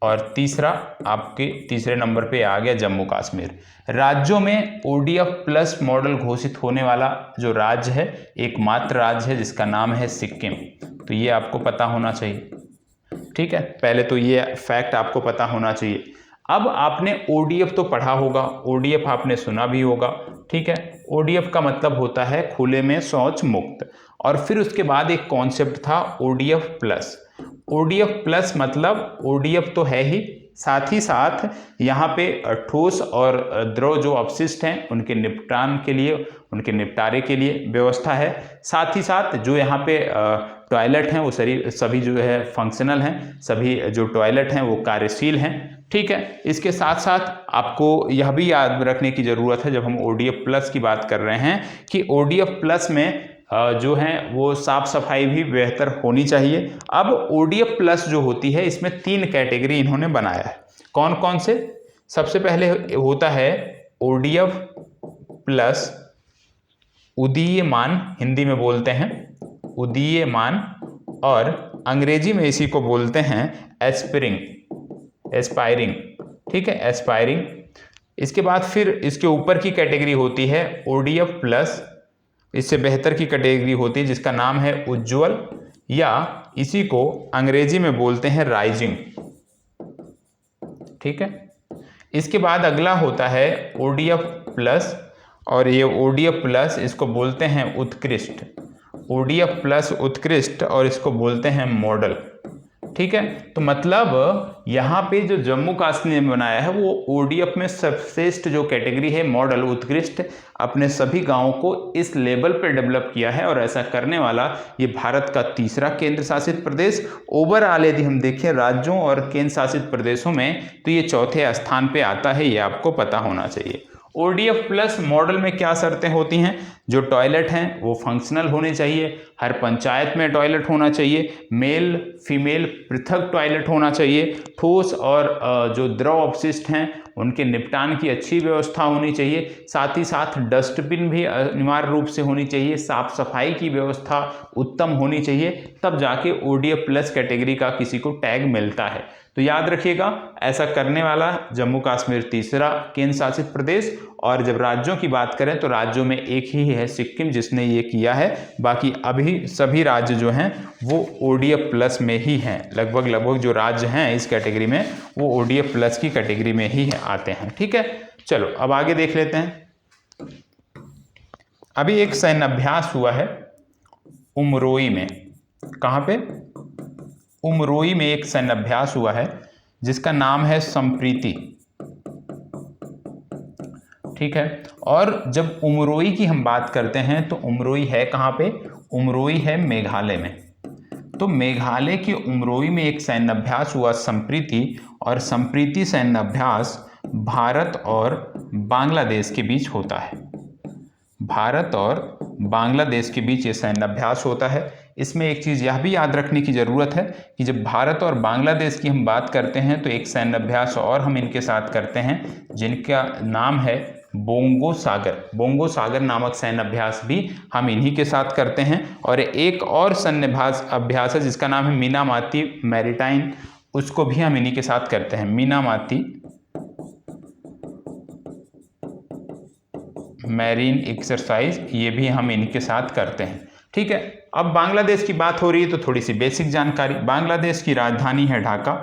और तीसरा आपके तीसरे नंबर पे आ गया जम्मू कश्मीर। राज्यों में ODF प्लस मॉडल घोषित होने वाला जो राज्य है, एकमात्र राज्य है जिसका नाम है सिक्किम। तो ये आपको पता होना चाहिए। ठीक है, पहले तो ये फैक्ट आपको पता होना चाहिए। अब आपने ODF तो पढ़ा होगा, ODF आपने सुना भी होगा। ठीक है, ODF का मतलब होता है खुले में शौच मुक्त, और फिर उसके बाद एक कॉन्सेप्ट था ODF प्लस। ODF प्लस मतलब ODF तो है ही, साथ ही साथ यहाँ पे ठोस और द्रव जो अपशिष्ट हैं उनके निपटान के लिए, उनके निपटारे के लिए व्यवस्था है। साथ ही साथ जो यहाँ पे टॉयलेट हैं वो सभी जो है फंक्शनल हैं, सभी जो टॉयलेट हैं वो कार्यशील हैं। ठीक है, इसके साथ साथ आपको यह भी याद रखने की ज़रूरत है जब हम ODF प्लस की बात कर रहे हैं कि ODF प्लस में जो है वो साफ सफाई भी बेहतर होनी चाहिए। अब ODF प्लस जो होती है इसमें 3 कैटेगरी इन्होंने बनाया है। कौन कौन से? सबसे पहले होता है ODF प्लस उदीयमान, हिंदी में बोलते हैं उदीयमान, और अंग्रेजी में इसी को बोलते हैं एस्पायरिंग। ठीक है, एस्पायरिंग। इसके बाद फिर इसके ऊपर की कैटेगरी होती है ODF प्लस, इससे बेहतर की कैटेगरी होती है जिसका नाम है उज्ज्वल, या इसी को अंग्रेजी में बोलते हैं राइजिंग। ठीक है, इसके बाद अगला होता है ODF प्लस, और ये ODF प्लस इसको बोलते हैं उत्कृष्ट, ODF प्लस उत्कृष्ट, और इसको बोलते हैं मॉडल। ठीक है, तो मतलब यहाँ पे जो जम्मू कश्मीर ने बनाया है वो ODF में सर्वश्रेष्ठ जो कैटेगरी है मॉडल उत्कृष्ट, अपने सभी गांवों को इस लेवल पर डेवलप किया है, और ऐसा करने वाला ये भारत का तीसरा केंद्र शासित प्रदेश। ओवरऑल यदि हम देखें राज्यों और केंद्र शासित प्रदेशों में तो ये चौथे स्थान पे आता है, ये आपको पता होना चाहिए। ODF प्लस मॉडल में क्या शर्तें होती हैं? जो टॉयलेट हैं वो फंक्शनल होने चाहिए, हर पंचायत में टॉयलेट होना चाहिए, मेल फीमेल पृथक टॉयलेट होना चाहिए, ठोस और जो द्रव अपशिष्ट हैं उनके निपटान की अच्छी व्यवस्था होनी चाहिए, साथ ही साथ डस्टबिन भी अनिवार्य रूप से होनी चाहिए, साफ सफाई की व्यवस्था उत्तम होनी चाहिए, तब जाके ODF प्लस कैटेगरी का किसी को टैग मिलता है। तो याद रखिएगा, ऐसा करने वाला जम्मू कश्मीर तीसरा केंद्र शासित प्रदेश, और जब राज्यों की बात करें तो राज्यों में एक ही है सिक्किम जिसने ये किया है, बाकी अभी सभी राज्य जो हैं वो ODF प्लस में ही हैं। लगभग जो राज्य हैं इस कैटेगरी में वो ODF प्लस की कैटेगरी में ही आते हैं। ठीक है, चलो अब आगे देख लेते हैं। अभी एक सैन्य अभ्यास हुआ है उमरोई में। कहाँ पे? उमरोई में एक सैन्य अभ्यास हुआ है जिसका नाम है संप्रीति। ठीक है, और जब उमरोई की हम बात करते हैं तो उमरोई है कहाँ पे? उमरोई है मेघालय में। तो मेघालय के उमरोई में एक सैन्य अभ्यास हुआ संप्रीति, और संप्रीति सैन्य अभ्यास भारत और बांग्लादेश के बीच होता है। भारत और बांग्लादेश के बीच ये सैन्य अभ्यास होता है। इसमें एक चीज़ यह भी याद रखने की ज़रूरत है कि जब भारत और बांग्लादेश की हम बात करते हैं तो एक सैन्य अभ्यास और हम इनके साथ करते हैं जिनका नाम है बोंगो सागर। बोंगो सागर नामक सैन्य अभ्यास भी हम इन्हीं के साथ करते हैं। और एक और सैन्य अभ्यास है जिसका नाम है मीनामाती मैरीटाइम, उसको भी हम इन्हीं के साथ करते हैं। मीनामाती मैरीन एक्सरसाइज, ये भी हम इन्हीं के साथ करते हैं। ठीक है, अब बांग्लादेश की बात हो रही है तो थोड़ी सी बेसिक जानकारी। बांग्लादेश की राजधानी है ढाका,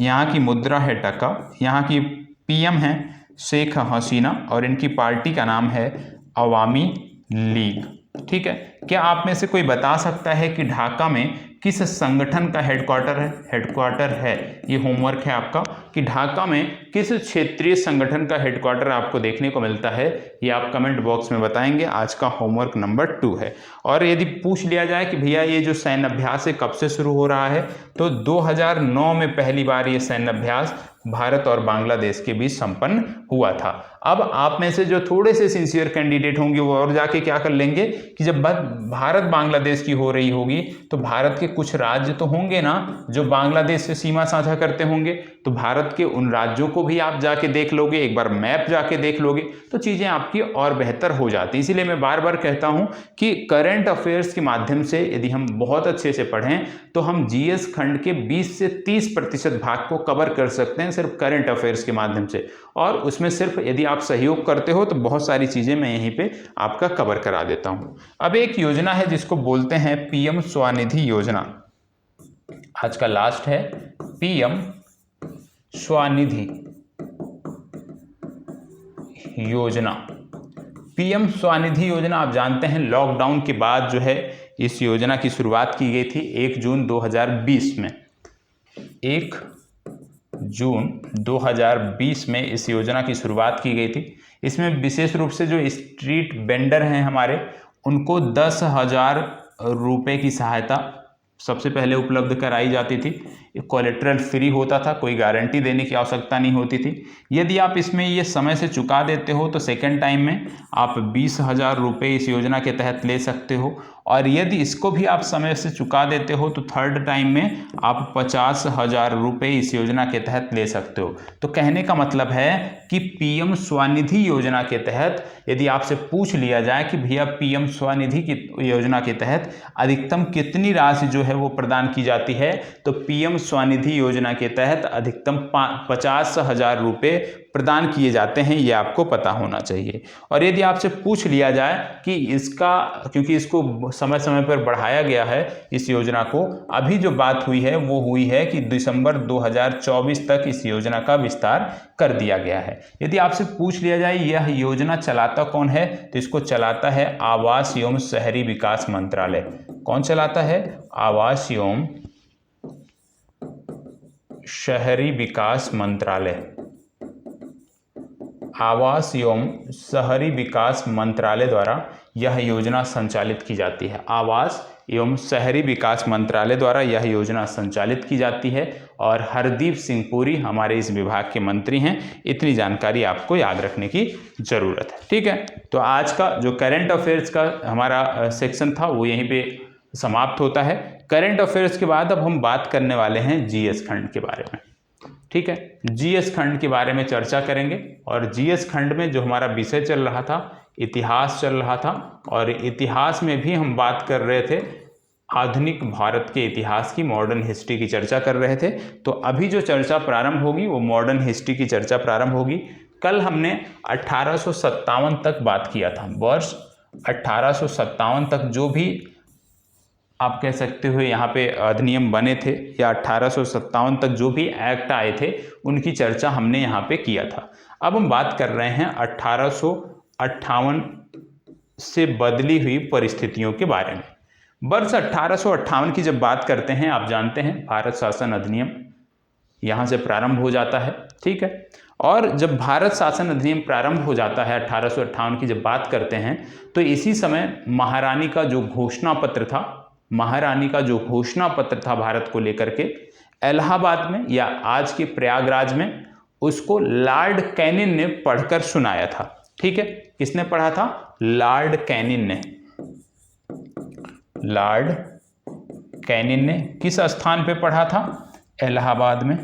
यहाँ की मुद्रा है टका, यहाँ की PM है शेख हसीना, और इनकी पार्टी का नाम है अवामी लीग। ठीक है, क्या आप में से कोई बता सकता है कि ढाका में किस संगठन का हेडक्वार्टर है, ये होमवर्क है आपका, कि ढाका में किस क्षेत्रीय संगठन का हेडक्वार्टर आपको देखने को मिलता है, ये आप कमेंट बॉक्स में बताएंगे। आज का होमवर्क नंबर 2 है। और यदि पूछ लिया जाए कि भैया ये जो सैन्य अभ्यास है कब से शुरू हो रहा है, तो 2009 में पहली बार ये सैन्य अभ्यास भारत और बांग्लादेश के बीच संपन्न हुआ था। अब आप में से जो थोड़े से सिंसियर कैंडिडेट होंगे वो और जाके क्या कर लेंगे कि जब बात भारत बांग्लादेश की हो रही होगी तो भारत के कुछ राज्य तो होंगे ना जो बांग्लादेश से सीमा साझा करते होंगे, तो भारत के उन राज्यों को भी आप जाके देख लोगे, एक बार मैप जाके देख लोगे तो चीज़ें आपकी और बेहतर हो जाती। इसीलिए मैं बार बार कहता हूं कि करंट अफेयर्स के माध्यम से यदि हम बहुत अच्छे से पढ़ें तो हम जीएस खंड के 20 से 30% भाग को कवर कर सकते हैं सिर्फ करंट अफेयर्स के माध्यम से। और उसमें सिर्फ यदि आप सहयोग करते हो तो बहुत सारी चीज़ें मैं यहीं पे आपका कवर करा देता हूं। अब एक योजना है जिसको बोलते हैं पीएम स्वनिधि योजना। आज का लास्ट है पीएम स्वनिधि योजना। पीएम स्वनिधि योजना आप जानते हैं लॉकडाउन के बाद जो है इस योजना की शुरुआत की गई थी 1 जून 2020 में। 1 जून 2020 में इस योजना की शुरुआत की गई थी। इसमें विशेष रूप से जो स्ट्रीट वेंडर हैं हमारे उनको 10,000 रुपये की सहायता सबसे पहले उपलब्ध कराई जाती थी। कोलेट्रल फ्री होता था, कोई गारंटी देने की आवश्यकता नहीं होती थी। यदि आप इसमें ये समय से चुका देते हो तो सेकेंड टाइम में आप 20,000 रुपये इस योजना के तहत ले सकते हो, और यदि इसको भी आप समय से चुका देते हो तो थर्ड टाइम में आप 50,000 रुपये इस योजना के तहत ले सकते हो। तो कहने का मतलब है कि पीएम स्वनिधि योजना के तहत यदि आपसे पूछ लिया जाए कि भैया पीएम स्वनिधि की योजना के तहत अधिकतम कितनी राशि जो है वो प्रदान की जाती है, तो पीएम स्वनिधि योजना के तहत अधिकतम 50,000 रुपये प्रदान किए जाते हैं, ये आपको पता होना चाहिए। और यदि आपसे पूछ लिया जाए कि इसका, क्योंकि इसको समय समय पर बढ़ाया गया है इस योजना को, अभी जो बात हुई है वो हुई है कि दिसंबर 2024 तक इस योजना का विस्तार कर दिया गया है। यदि आपसे पूछ लिया जाए यह योजना चलाता कौन है, तो इसको चलाता है आवास एवं शहरी विकास मंत्रालय। कौन चलाता है? आवास एवं शहरी विकास मंत्रालय। आवास एवं शहरी विकास मंत्रालय द्वारा यह योजना संचालित की जाती है। आवास एवं शहरी विकास मंत्रालय द्वारा यह योजना संचालित की जाती है और हरदीप सिंह पुरी हमारे इस विभाग के मंत्री हैं। इतनी जानकारी आपको याद रखने की जरूरत है। ठीक है, तो आज का जो करंट अफेयर्स का हमारा सेक्शन था वो यहीं पे समाप्त होता है। करंट अफेयर्स के बाद अब हम बात करने वाले हैं जीएस खंड के बारे में। ठीक है, जीएस खंड के बारे में चर्चा करेंगे। और जीएस खंड में जो हमारा विषय चल रहा था, इतिहास चल रहा था, और इतिहास में भी हम बात कर रहे थे आधुनिक भारत के इतिहास की, मॉडर्न हिस्ट्री की चर्चा कर रहे थे। तो अभी जो चर्चा प्रारंभ होगी वो मॉडर्न हिस्ट्री की चर्चा प्रारंभ होगी। कल हमने 1857 तक बात किया था। वर्ष 1857 तक जो भी आप कह सकते हो यहाँ पे अधिनियम बने थे या 1857 तक जो भी एक्ट आए थे उनकी चर्चा हमने यहाँ पे किया था। अब हम बात कर रहे हैं 1858 से बदली हुई परिस्थितियों के बारे में। वर्ष 1858 की जब बात करते हैं, आप जानते हैं भारत शासन अधिनियम यहाँ से प्रारंभ हो जाता है। ठीक है, और जब भारत शासन अधिनियम प्रारंभ हो जाता है 1858 की जब बात करते हैं, तो इसी समय महारानी का जो घोषणा पत्र था, महारानी का जो घोषणा पत्र था भारत को लेकर के, इलाहाबाद में या आज के प्रयागराज में, उसको लॉर्ड कैनिन ने पढ़कर सुनाया था। ठीक है, किसने पढ़ा था? लॉर्ड कैनिन ने। लॉर्ड कैनिन ने किस स्थान पे पढ़ा था? इलाहाबाद में।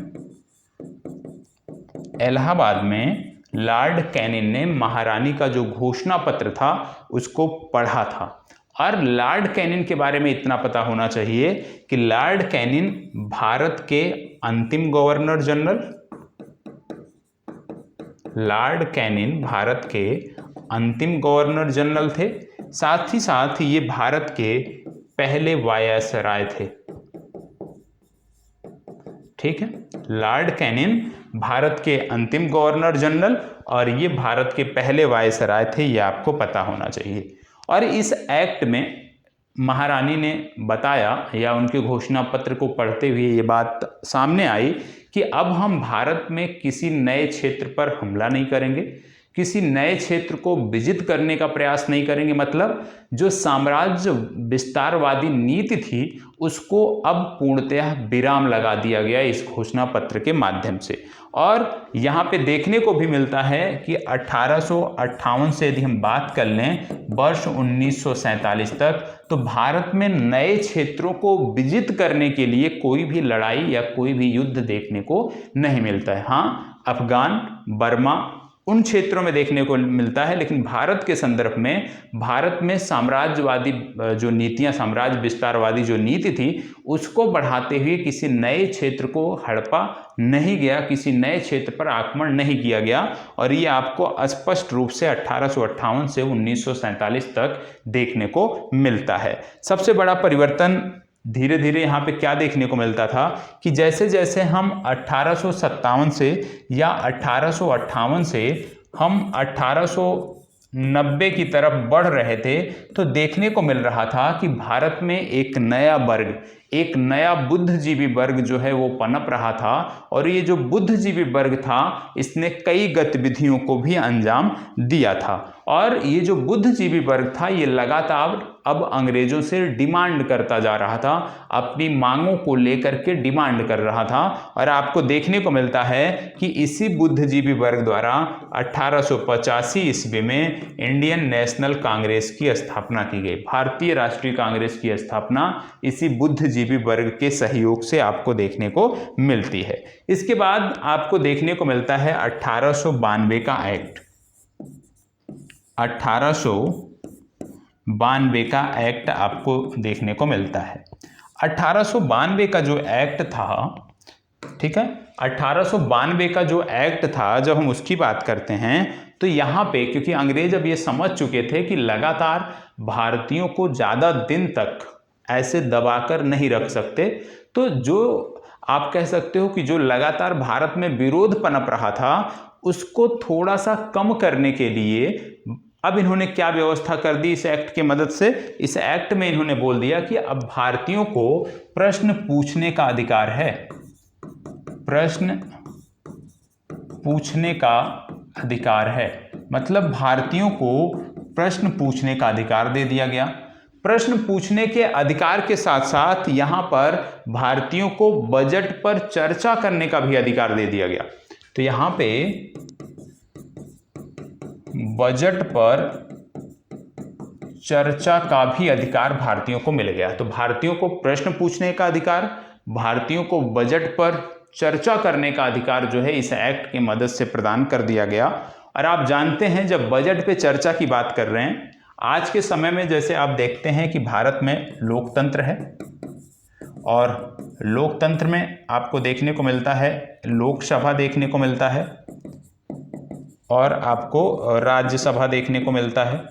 इलाहाबाद में लॉर्ड कैनिन ने महारानी का जो घोषणा पत्र था उसको पढ़ा था। और लॉर्ड कैनिन के बारे में इतना पता होना चाहिए कि लॉर्ड कैनिन भारत के अंतिम governor general, Lord Canning Bharat के अंतिम गवर्नर जनरल थे। साथ ही साथ ये भारत के पहले वायसराय थे। ठीक है, लॉर्ड कैनिन भारत के अंतिम गवर्नर जनरल और ये भारत के पहले वायसराय थे, ये आपको पता होना चाहिए। और इस एक्ट में महारानी ने बताया या उनके घोषणा पत्र को पढ़ते हुए ये बात सामने आई कि अब हम भारत में किसी नए क्षेत्र पर हमला नहीं करेंगे, किसी नए क्षेत्र को विजित करने का प्रयास नहीं करेंगे। मतलब जो साम्राज्य विस्तारवादी नीति थी उसको अब पूर्णतः विराम लगा दिया गया इस घोषणा पत्र के माध्यम से। और यहाँ पे देखने को भी मिलता है कि 1858 से यदि हम बात कर लें वर्ष 1947 तक, तो भारत में नए क्षेत्रों को विजित करने के लिए कोई भी लड़ाई या कोई भी युद्ध देखने को नहीं मिलता है। हाँ, अफगान, बर्मा, उन क्षेत्रों में देखने को मिलता है, लेकिन भारत के संदर्भ में भारत में साम्राज्यवादी जो नीतियां, साम्राज्य विस्तारवादी जो नीति थी उसको बढ़ाते हुए किसी नए क्षेत्र को हड़पा नहीं गया, किसी नए क्षेत्र पर आक्रमण नहीं किया गया। और ये आपको स्पष्ट रूप से 1858 से 1947 तक देखने को मिलता है। सबसे बड़ा परिवर्तन धीरे धीरे यहाँ पे क्या देखने को मिलता था कि जैसे जैसे हम 1857 से या 1858 से हम 1890 की तरफ बढ़ रहे थे, तो देखने को मिल रहा था कि भारत में एक नया वर्ग, एक नया बुद्धिजीवी वर्ग जो है वो पनप रहा था। और ये जो बुद्धिजीवी वर्ग था इसने कई गतिविधियों को भी अंजाम दिया था। और ये जो बुद्धिजीवी वर्ग था ये लगातार अब अंग्रेजों से डिमांड करता जा रहा था, अपनी मांगों को लेकर के डिमांड कर रहा था। और आपको देखने को मिलता है कि इसी बुद्धिजीवी वर्ग द्वारा 1885 ईस्वी में इंडियन नेशनल कांग्रेस की स्थापना की गई। भारतीय राष्ट्रीय कांग्रेस की स्थापना इसी बुद्धिजीवी वर्ग के सहयोग से आपको देखने को मिलती है। इसके बाद आपको देखने को मिलता है 1892 का एक्ट। 1892 का एक्ट आपको देखने को मिलता है। 1892 का जो एक्ट था, ठीक है, 1892 का जो एक्ट था, जब हम उसकी बात करते हैं तो यहाँ पे क्योंकि अंग्रेज अब ये समझ चुके थे कि लगातार भारतीयों को ज़्यादा दिन तक ऐसे दबाकर नहीं रख सकते, तो जो आप कह सकते हो कि जो लगातार भारत में विरोध पनप रहा था उसको थोड़ा सा कम करने के लिए अब इन्होंने क्या व्यवस्था कर दी इस एक्ट की मदद से। इस एक्ट में इन्होंने बोल दिया कि अब भारतीयों को प्रश्न पूछने का अधिकार है, प्रश्न पूछने का अधिकार है। मतलब भारतीयों को प्रश्न पूछने का अधिकार दे दिया गया। प्रश्न पूछने के अधिकार के साथ साथ यहां पर भारतीयों को बजट पर चर्चा करने का भी अधिकार दे दिया गया। तो यहां पे बजट पर चर्चा का भी अधिकार भारतीयों को मिल गया। तो भारतीयों को प्रश्न पूछने का अधिकार, भारतीयों को बजट पर चर्चा करने का अधिकार जो है इस एक्ट की मदद से प्रदान कर दिया गया। और आप जानते हैं जब बजट पे चर्चा की बात कर रहे हैं, आज के समय में जैसे आप देखते हैं कि भारत में लोकतंत्र है और लोकतंत्र में आपको देखने को मिलता है लोकसभा देखने को मिलता है और आपको राज्यसभा देखने को मिलता है।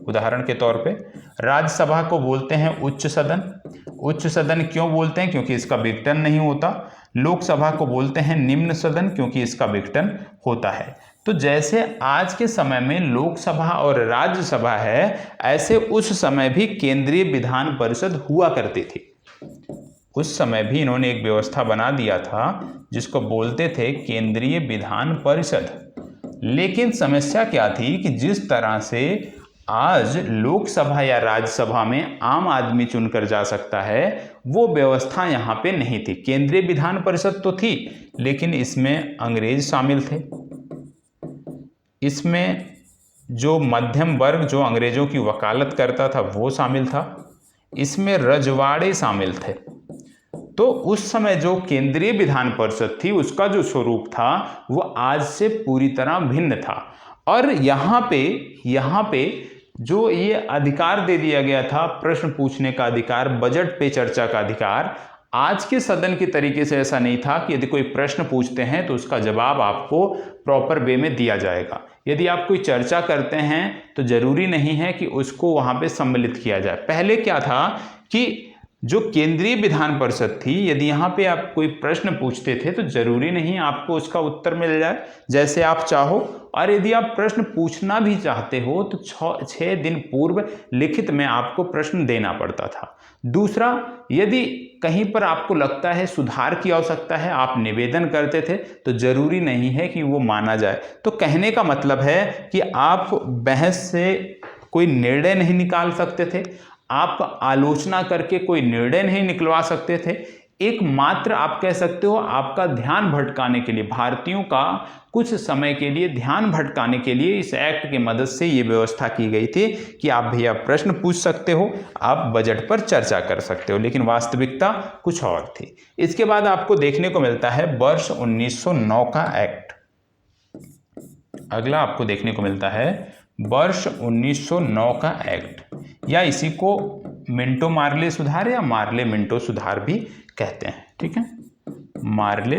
उदाहरण के तौर पे राज्यसभा को बोलते हैं उच्च सदन। उच्च सदन क्यों बोलते हैं? क्योंकि इसका विघटन नहीं होता। लोकसभा को बोलते हैं निम्न सदन क्योंकि इसका विघटन होता है। तो जैसे आज के समय में लोकसभा और राज्यसभा है, ऐसे उस समय भी केंद्रीय विधान परिषद हुआ करती थी। उस समय भी इन्होंने एक व्यवस्था बना दिया था जिसको बोलते थे केंद्रीय विधान परिषद। लेकिन समस्या क्या थी कि जिस तरह से आज लोकसभा या राज्यसभा में आम आदमी चुनकर जा सकता है, वो व्यवस्था यहाँ पे नहीं थी। केंद्रीय विधान परिषद तो थी लेकिन इसमें अंग्रेज शामिल थे। इसमें जो मध्यम वर्ग जो अंग्रेजों की वकालत करता था वो शामिल था। इसमें रजवाड़े शामिल थे। तो उस समय जो केंद्रीय विधान परिषद थी उसका जो स्वरूप था वो आज से पूरी तरह भिन्न था। और यहाँ पे जो ये अधिकार दे दिया गया था, प्रश्न पूछने का अधिकार, बजट पे चर्चा का अधिकार, आज के सदन के तरीके से ऐसा नहीं था कि यदि कोई प्रश्न पूछते हैं तो उसका जवाब आपको प्रॉपर वे में दिया जाएगा। यदि आप कोई चर्चा करते हैं तो जरूरी नहीं है कि उसको वहाँ पे सम्मिलित किया जाए। पहले क्या था कि जो केंद्रीय विधान परिषद थी, यदि यहाँ पे आप कोई प्रश्न पूछते थे तो जरूरी नहीं आपको उसका उत्तर मिल जाए जैसे आप चाहो। और यदि आप प्रश्न पूछना भी चाहते हो तो 6 दिन पूर्व लिखित में आपको प्रश्न देना पड़ता था। दूसरा, यदि कहीं पर आपको लगता है सुधार की आवश्यकता है, आप निवेदन करते थे, तो जरूरी नहीं है कि वो माना जाए। तो कहने का मतलब है कि आप बहस से कोई निर्णय नहीं निकाल सकते थे, आप आलोचना करके कोई निर्णय नहीं निकलवा सकते थे। एकमात्र आप कह सकते हो आपका ध्यान भटकाने के लिए, भारतीयों का कुछ समय के लिए ध्यान भटकाने के लिए इस एक्ट की मदद से ये व्यवस्था की गई थी कि आप भैया प्रश्न पूछ सकते हो, आप बजट पर चर्चा कर सकते हो, लेकिन वास्तविकता कुछ और थी। इसके बाद आपको देखने को मिलता है वर्ष 1909 का एक्ट। अगला आपको देखने को मिलता है वर्ष 1909 का एक्ट, या इसी को मिंटो मार्ले सुधार या मार्ले मिंटो सुधार भी कहते हैं। ठीक है, मार्ले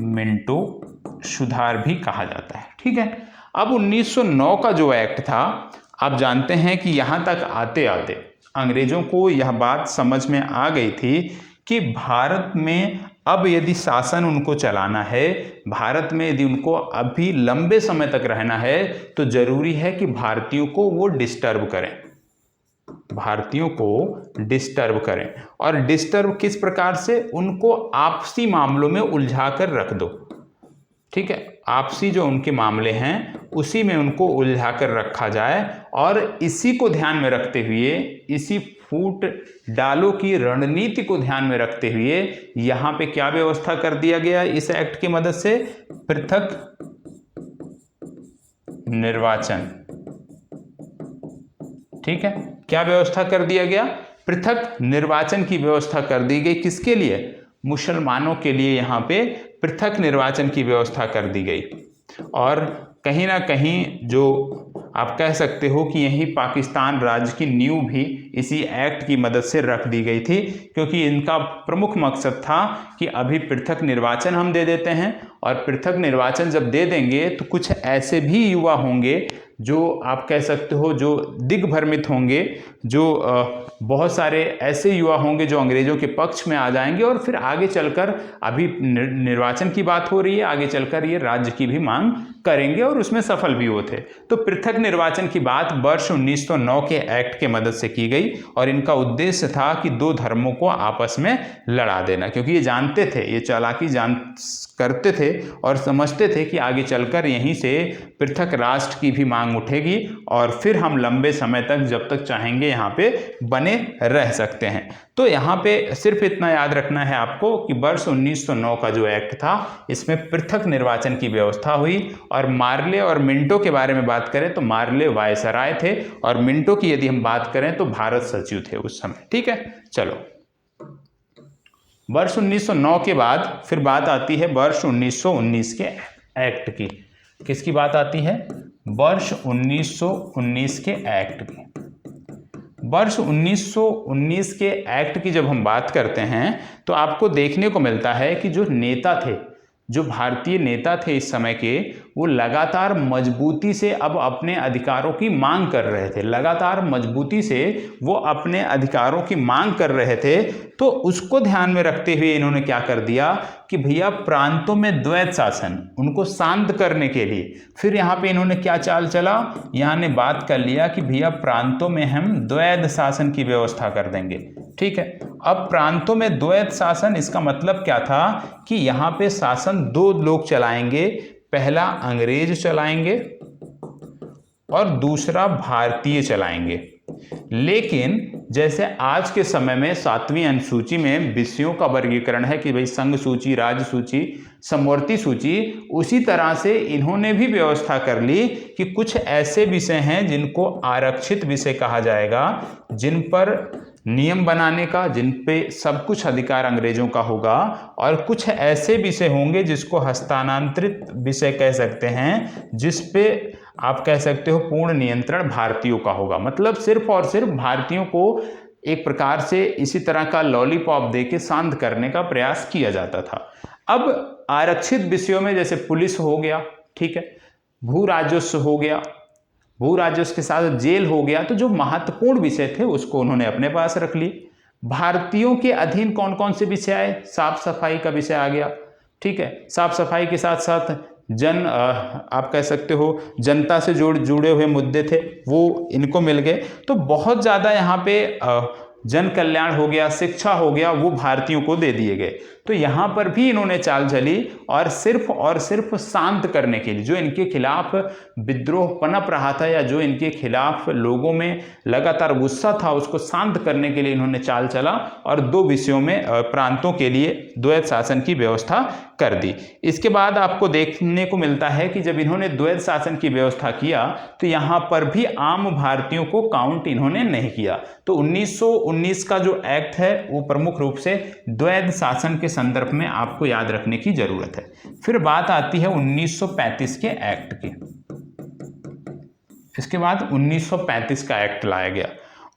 मिंटो सुधार भी कहा जाता है। ठीक है, अब 1909 का जो एक्ट था, आप जानते हैं कि यहां तक आते आते अंग्रेजों को यह बात समझ में आ गई थी कि भारत में अब यदि शासन उनको चलाना है, भारत में यदि उनको अभी लंबे समय तक रहना है, तो जरूरी है कि भारतीयों को वो डिस्टर्ब करें, भारतीयों को डिस्टर्ब करें। और डिस्टर्ब किस प्रकार से? उनको आपसी मामलों में उलझा कर रख दो। ठीक है, आपसी जो उनके मामले हैं उसी में उनको उलझा कर रखा जाए, और इसी को ध्यान में रखते हुए, इसी फूट डालो की रणनीति को ध्यान में रखते हुए यहां पे क्या व्यवस्था कर दिया गया इस एक्ट की मदद से? पृथक निर्वाचन। ठीक है, क्या व्यवस्था कर दिया गया? पृथक निर्वाचन की व्यवस्था कर दी गई। किसके लिए? मुसलमानों के लिए यहां पे पृथक निर्वाचन की व्यवस्था कर दी गई। और कहीं ना कहीं जो आप कह सकते हो कि यही पाकिस्तान राज्य की नींव भी इसी एक्ट की मदद से रख दी गई थी, क्योंकि इनका प्रमुख मकसद था कि अभी पृथक निर्वाचन हम दे देते हैं, और पृथक निर्वाचन जब दे देंगे तो कुछ ऐसे भी युवा होंगे जो आप कह सकते हो जो दिग्भ्रमित होंगे, जो बहुत सारे ऐसे युवा होंगे जो अंग्रेजों के पक्ष में आ जाएंगे, और फिर आगे चलकर, अभी निर्वाचन की बात हो रही है, आगे चलकर ये राज्य की भी मांग करेंगे और उसमें सफल भी होते। तो पृथक निर्वाचन की बात वर्ष 1909 के एक्ट के मदद से की गई, और इनका उद्देश्य था कि दो धर्मों को आपस में लड़ा देना, क्योंकि ये जानते थे, ये चालाकी करते थे और समझते थे कि आगे चलकर यहीं से पृथक राष्ट्र की भी मांग उठेगी, और फिर हम लंबे समय तक जब तक चाहेंगे यहाँ पे बने रह सकते हैं। तो यहाँ पे सिर्फ इतना याद रखना है आपको कि वर्ष 1909 का जो एक्ट था, इसमें पृथक निर्वाचन की व्यवस्था हुई। और मार्ले और मिंटो के बारे में बात करें तो मार्ले वायसराय थे, और मिंटो की यदि हम बात करें तो भारत सचिव थे उस समय। ठीक है, चलो वर्ष 1909 के बाद फिर बात आती है वर्ष 1919 के एक्ट की। किसकी बात आती है? वर्ष 1919 के एक्ट की। वर्ष 1919 के एक्ट की जब हम बात करते हैं तो आपको देखने को मिलता है कि जो नेता थे, जो भारतीय नेता थे इस समय के, वो लगातार मजबूती से अब अपने अधिकारों की मांग कर रहे थे, लगातार मजबूती से वो अपने अधिकारों की मांग कर रहे थे। तो उसको ध्यान में रखते हुए इन्होंने क्या कर दिया कि भैया प्रांतों में द्वैत शासन, उनको शांत करने के लिए फिर यहाँ पे इन्होंने क्या चाल चला, यहाँ ने बात कर लिया कि भैया प्रांतों में हम द्वैत शासन की व्यवस्था कर देंगे। ठीक है, अब प्रांतों में द्वैत शासन, इसका मतलब क्या था कि यहाँ पे शासन दो लोग चलाएंगे, पहला अंग्रेज चलाएंगे और दूसरा भारतीय चलाएंगे। लेकिन जैसे आज के समय में 7वीं अनुसूची में विषयों का वर्गीकरण है कि भाई संघ सूची, राज्य सूची, समवर्ती सूची, उसी तरह से इन्होंने भी व्यवस्था कर ली कि कुछ ऐसे विषय हैं जिनको आरक्षित विषय कहा जाएगा, जिन पर नियम बनाने का, जिन पे सब कुछ अधिकार अंग्रेजों का होगा, और कुछ ऐसे विषय होंगे जिसको हस्तांतरित विषय कह सकते हैं, जिस पे आप कह सकते हो पूर्ण नियंत्रण भारतीयों का होगा। मतलब सिर्फ और सिर्फ भारतीयों को एक प्रकार से इसी तरह का लॉलीपॉप देके शांत करने का प्रयास किया जाता था। अब आरक्षित विषयों में जैसे पुलिस हो गया, ठीक है, भू राजस्व हो गया, भू राजस्व के साथ जेल हो गया, तो जो महत्वपूर्ण विषय थे उसको उन्होंने अपने पास रख लिए। भारतीयों के अधीन कौन कौन से विषय आए? साफ सफाई का विषय आ गया। ठीक है, साफ सफाई के साथ साथ आप कह सकते हो जनता से जुड़े हुए मुद्दे थे वो इनको मिल गए। तो बहुत ज़्यादा यहाँ पे जन कल्याण हो गया, शिक्षा हो गया, वो भारतीयों को दे दिए गए। तो यहाँ पर भी इन्होंने चाल चली और सिर्फ शांत करने के लिए, जो इनके खिलाफ विद्रोह पनप रहा था या जो इनके खिलाफ लोगों में लगातार गुस्सा था, उसको शांत करने के लिए इन्होंने चाल चला और 2 विषयों में प्रांतों के लिए द्वैध शासन की व्यवस्था कर दी। इसके बाद आपको देखने को मिलता है कि जब इन्होंने द्वैध शासन की व्यवस्था किया तो यहाँ पर भी आम भारतीयों को काउंट इन्होंने नहीं किया। तो 1919 का जो एक्ट है वो प्रमुख रूप से द्वैध शासन के संदर्भ में आपको याद रखने की जरूरत है। फिर बात आती है 1935 के एक्ट की। इसके बाद 1935 का एक्ट लाया गया।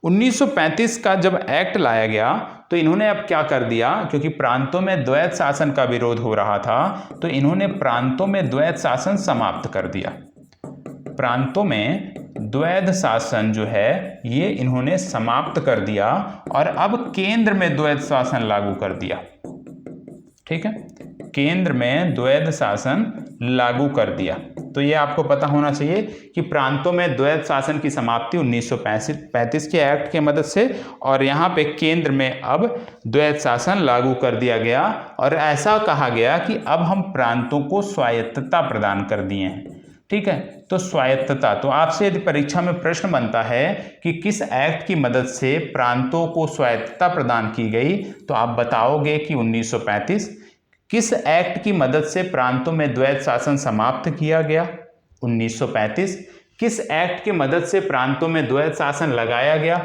1935 का जब एक्ट लाया गया तो इन्होंने अब क्या कर दिया, क्योंकि प्रांतों में द्वैध शासन का विरोध हो रहा था तो इन्होंने प्रांतों में द्वैध शासन समाप्त कर दिया। प्रांतों में द्वैध शासन जो है ये इन्होंने समाप्त कर दिया और अब केंद्र में द्वैध शासन लागू कर दिया। ठीक है, केंद्र में द्वैध शासन लागू कर दिया। तो ये आपको पता होना चाहिए कि प्रांतों में द्वैध शासन की समाप्ति 1935 के एक्ट के मदद से, और यहाँ पे केंद्र में अब द्वैध शासन लागू कर दिया गया और ऐसा कहा गया कि अब हम प्रांतों को स्वायत्तता प्रदान कर दिए हैं। ठीक है, तो स्वायत्तता, तो आपसे यदि परीक्षा में प्रश्न बनता है कि किस एक्ट की मदद से प्रांतों को स्वायत्तता प्रदान की गई, तो आप बताओगे कि 1935। किस एक्ट की मदद से प्रांतों में द्वैध शासन समाप्त किया गया, 1935। किस एक्ट की मदद से प्रांतों में द्वैध शासन लगाया गया,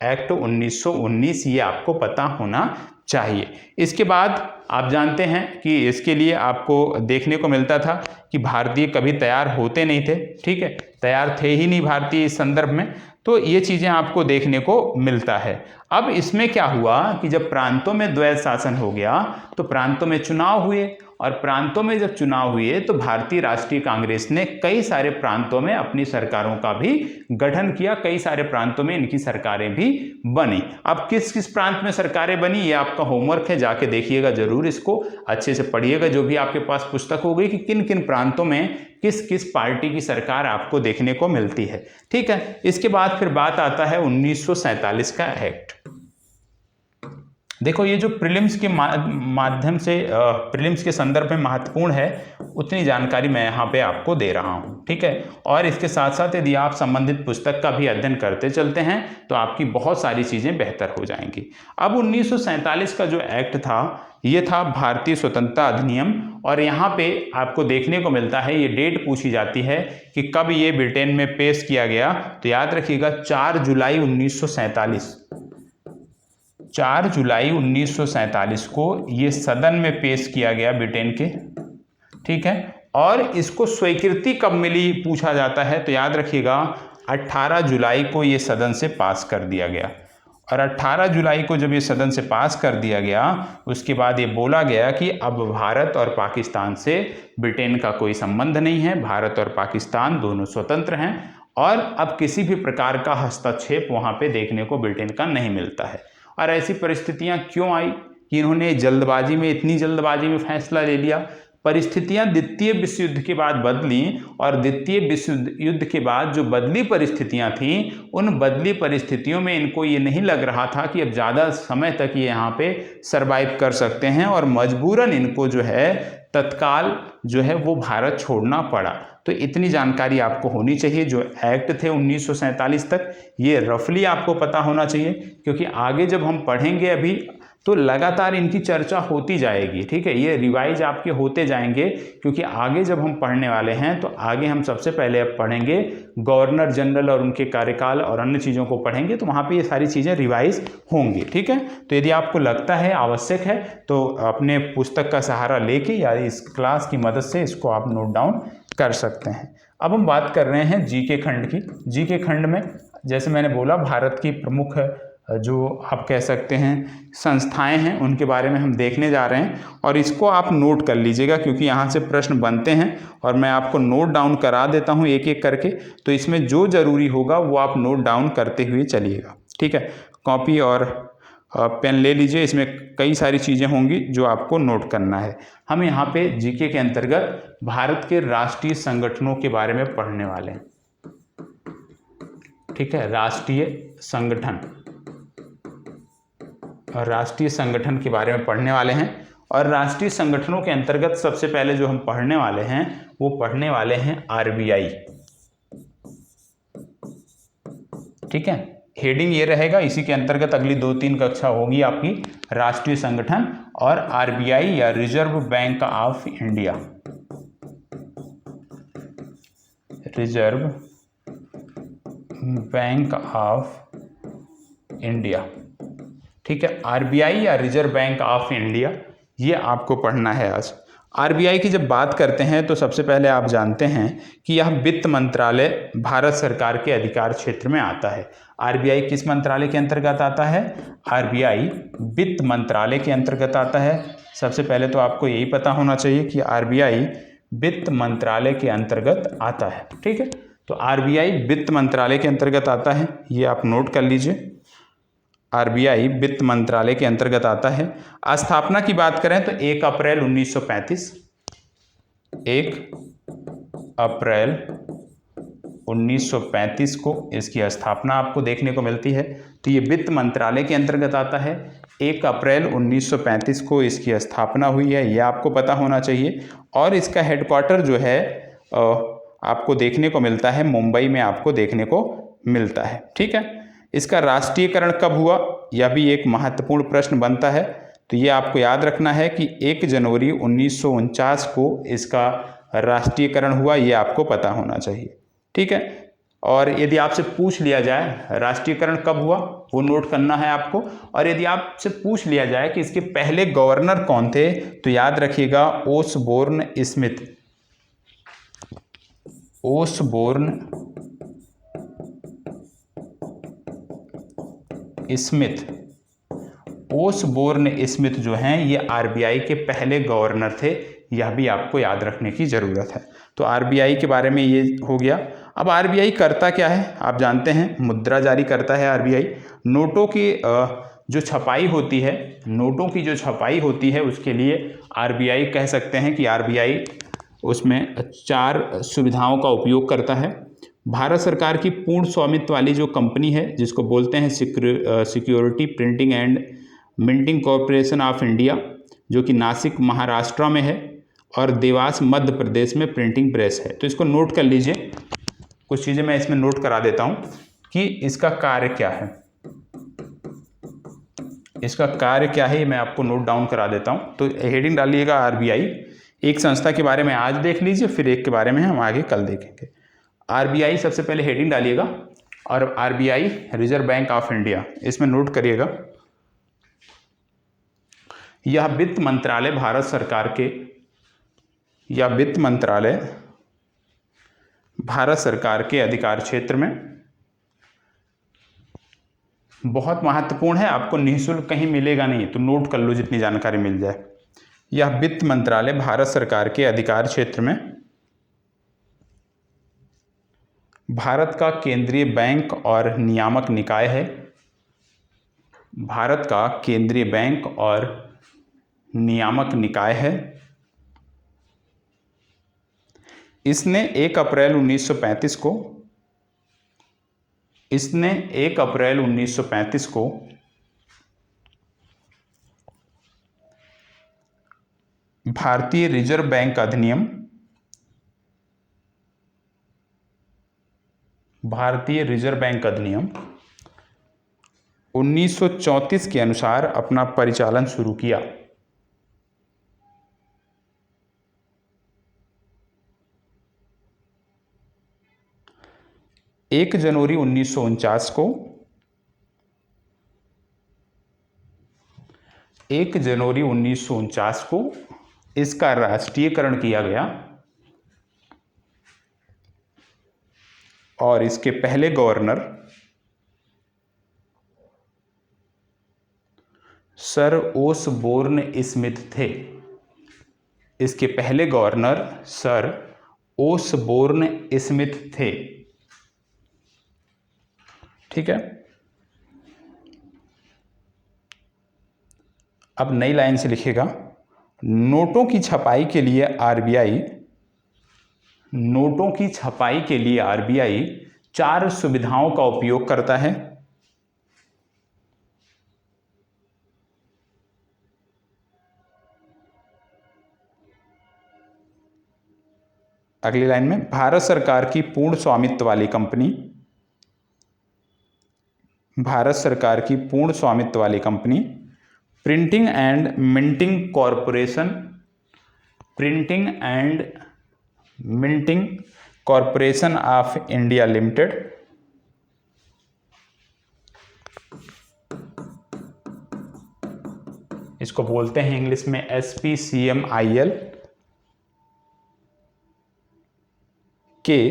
एक्ट 1919। ये आपको पता होना चाहिए। इसके बाद आप जानते हैं कि इसके लिए आपको देखने को मिलता था कि भारतीय कभी तैयार होते नहीं थे। ठीक है, तैयार थे ही नहीं भारतीय इस संदर्भ में, तो ये चीज़ें आपको देखने को मिलता है। अब इसमें क्या हुआ कि जब प्रांतों में द्वैध शासन हो गया तो प्रांतों में चुनाव हुए, और प्रांतों में जब चुनाव हुए तो भारतीय राष्ट्रीय कांग्रेस ने कई सारे प्रांतों में अपनी सरकारों का भी गठन किया, कई सारे प्रांतों में इनकी सरकारें भी बनी। अब किस किस प्रांत में सरकारें बनी ये आपका होमवर्क है, जाके देखिएगा जरूर, इसको अच्छे से पढ़िएगा जो भी आपके पास पुस्तक होगी कि किन किन प्रांतों में किस किस पार्टी की सरकार आपको देखने को मिलती है। ठीक है, इसके बाद फिर बात आता है 1947 का एक्ट। देखो ये जो प्रीलिम्स के माध्यम से प्रीलिम्स के संदर्भ में महत्वपूर्ण है उतनी जानकारी मैं यहाँ पे आपको दे रहा हूँ। ठीक है, और इसके साथ साथ यदि आप संबंधित पुस्तक का भी अध्ययन करते चलते हैं तो आपकी बहुत सारी चीज़ें बेहतर हो जाएंगी। अब 1947 का जो एक्ट था ये था भारतीय स्वतंत्रता अधिनियम, और यहाँ पे आपको देखने को मिलता है, ये डेट पूछी जाती है कि कब ये ब्रिटेन में पेश किया गया, तो याद रखिएगा 4 जुलाई 1947। 4 जुलाई 1947 को ये सदन में पेश किया गया ब्रिटेन के। ठीक है, और इसको स्वीकृति कब मिली पूछा जाता है, तो याद रखिएगा 18 जुलाई को ये सदन से पास कर दिया गया। और 18 जुलाई को जब ये सदन से पास कर दिया गया उसके बाद ये बोला गया कि अब भारत और पाकिस्तान से ब्रिटेन का कोई संबंध नहीं है, भारत और पाकिस्तान दोनों स्वतंत्र हैं और अब किसी भी प्रकार का हस्तक्षेप वहाँ पे देखने को ब्रिटेन का नहीं मिलता है। और ऐसी परिस्थितियां क्यों आई कि इन्होंने जल्दबाजी में, इतनी जल्दबाजी में फैसला ले लिया। परिस्थितियां द्वितीय विश्व युद्ध के बाद बदली, और द्वितीय विश्व युद्ध के बाद जो बदली परिस्थितियां थीं उन बदली परिस्थितियों में इनको ये नहीं लग रहा था कि अब ज़्यादा समय तक ये यहाँ पे सरवाइव कर सकते हैं, और मजबूरन इनको जो है तत्काल जो है वो भारत छोड़ना पड़ा। तो इतनी जानकारी आपको होनी चाहिए। जो एक्ट थे 1947 तक ये रफली आपको पता होना चाहिए, क्योंकि आगे जब हम पढ़ेंगे अभी तो लगातार इनकी चर्चा होती जाएगी। ठीक है, ये रिवाइज आपके होते जाएंगे, क्योंकि आगे जब हम पढ़ने वाले हैं तो आगे हम सबसे पहले अब पढ़ेंगे गवर्नर जनरल और उनके कार्यकाल और अन्य चीज़ों को पढ़ेंगे, तो वहाँ पे ये सारी चीज़ें रिवाइज होंगी। ठीक है, तो यदि आपको लगता है आवश्यक है तो अपने पुस्तक का सहारा लेके या इस क्लास की मदद से इसको आप नोट डाउन कर सकते हैं। अब हम बात कर रहे हैं जीके खंड की। जीके खंड में जैसे मैंने बोला भारत की प्रमुख जो आप कह सकते हैं संस्थाएं हैं उनके बारे में हम देखने जा रहे हैं, और इसको आप नोट कर लीजिएगा क्योंकि यहाँ से प्रश्न बनते हैं और मैं आपको नोट डाउन करा देता हूँ एक एक करके, तो इसमें जो ज़रूरी होगा वो आप नोट डाउन करते हुए चलिएगा। ठीक है, कॉपी और पेन ले लीजिए, इसमें कई सारी चीज़ें होंगी जो आपको नोट करना है। हम यहाँ पे जीके के अंतर्गत भारत के राष्ट्रीय संगठनों के बारे में पढ़ने वाले हैं। ठीक है, राष्ट्रीय संगठन के बारे में पढ़ने वाले हैं। और राष्ट्रीय संगठनों के अंतर्गत सबसे पहले जो हम पढ़ने वाले हैं वो पढ़ने वाले हैं आरबीआई। ठीक है, हेडिंग ये रहेगा, इसी के अंतर्गत अगली 2-3 कक्षा होगी आपकी, राष्ट्रीय संगठन और आरबीआई या reserve bank of India. Reserve bank of India. ठीक है, आरबीआई या रिजर्व बैंक ऑफ इंडिया, ये आपको पढ़ना है आज। आरबीआई की जब बात करते हैं तो सबसे पहले आप जानते हैं कि यह वित्त मंत्रालय भारत सरकार के अधिकार क्षेत्र में आता है। आरबीआई किस मंत्रालय के अंतर्गत आता है? आरबीआई वित्त मंत्रालय के अंतर्गत आता है। सबसे पहले तो आपको यही पता होना चाहिए कि आरबीआई वित्त मंत्रालय के अंतर्गत आता है। ठीक है, तो आरबीआई वित्त मंत्रालय के अंतर्गत आता है, ये आप नोट कर लीजिए। आरबीआई वित्त मंत्रालय के अंतर्गत आता है। स्थापना की बात करें तो 1 अप्रैल 1935, 1 अप्रैल 1935 को इसकी स्थापना आपको देखने को मिलती है। तो ये वित्त मंत्रालय के अंतर्गत आता है। 1 अप्रैल 1935 को इसकी स्थापना हुई है, ये आपको पता होना चाहिए। और इसका हेडक्वार्टर जो है आपको देखने को मिलता है मुंबई में, आपको देखने को मिलता है। ठीक है, इसका राष्ट्रीयकरण कब हुआ, यह भी एक महत्वपूर्ण प्रश्न बनता है। तो ये आपको याद रखना है कि 1 जनवरी 1949 को इसका राष्ट्रीयकरण हुआ, ये आपको पता होना चाहिए। ठीक है, और यदि आपसे पूछ लिया जाए राष्ट्रीयकरण कब हुआ, वो नोट करना है आपको। और यदि आपसे पूछ लिया जाए कि इसके पहले गवर्नर कौन थे, तो याद रखिएगा ओसबोर्न स्मिथ। ओसबोर्न स्मिथ जो हैं ये आरबीआई के पहले गवर्नर थे, यह भी आपको याद रखने की ज़रूरत है। तो आरबीआई के बारे में ये हो गया। अब आरबीआई करता क्या है, आप जानते हैं मुद्रा जारी करता है आरबीआई। नोटों की जो छपाई होती है, नोटों की जो छपाई होती है उसके लिए आरबीआई कह सकते हैं कि आरबीआई उसमें 4 सुविधाओं का उपयोग करता है। भारत सरकार की पूर्ण स्वामित्व वाली जो कंपनी है जिसको बोलते हैं security printing and minting corporation of India, जो कि नासिक महाराष्ट्र में है, और देवास मध्य प्रदेश में प्रिंटिंग प्रेस है। तो इसको नोट कर लीजिए, कुछ चीज़ें मैं इसमें नोट करा देता हूँ कि इसका कार्य क्या है। इसका कार्य क्या है ये मैं आपको नोट डाउन करा देता हूँ। तो हेडिंग डालिएगा आरबीआई। एक संस्था के बारे में आज देख लीजिए, फिर एक के बारे में हम आगे कल देखेंगे। आरबीआई सबसे पहले हेडिंग डालिएगा, और RBI reserve bank of India, इसमें नोट करिएगा। यह वित्त मंत्रालय भारत सरकार के, या वित्त मंत्रालय भारत सरकार के अधिकार क्षेत्र में बहुत महत्वपूर्ण है, आपको निःशुल्क कहीं मिलेगा नहीं, तो नोट कर लो जितनी जानकारी मिल जाए। यह वित्त मंत्रालय भारत सरकार के अधिकार क्षेत्र में भारत का केंद्रीय बैंक और नियामक निकाय है। भारत का केंद्रीय बैंक और नियामक निकाय है। इसने 1 अप्रैल 1935 को भारतीय रिजर्व बैंक अधिनियम, भारतीय रिजर्व बैंक अधिनियम 1934 के अनुसार अपना परिचालन शुरू किया। एक जनवरी 1949 को 1 जनवरी 1949 को इसका राष्ट्रीयकरण किया गया, और इसके पहले गवर्नर सर ओसबोर्न स्मिथ थे। इसके पहले गवर्नर सर ओसबोर्न स्मिथ थे। ठीक है, अब नई लाइन से लिखेगा, नोटों की छपाई के लिए आरबीआई, नोटों की छपाई के लिए आरबीआई 4 सुविधाओं का उपयोग करता है। अगली लाइन में, भारत सरकार की पूर्ण स्वामित्व वाली कंपनी, भारत सरकार की पूर्ण स्वामित्व वाली company printing and minting corporation, printing and minting corporation of India limited, इसको बोलते हैं इंग्लिश में SPCMIL के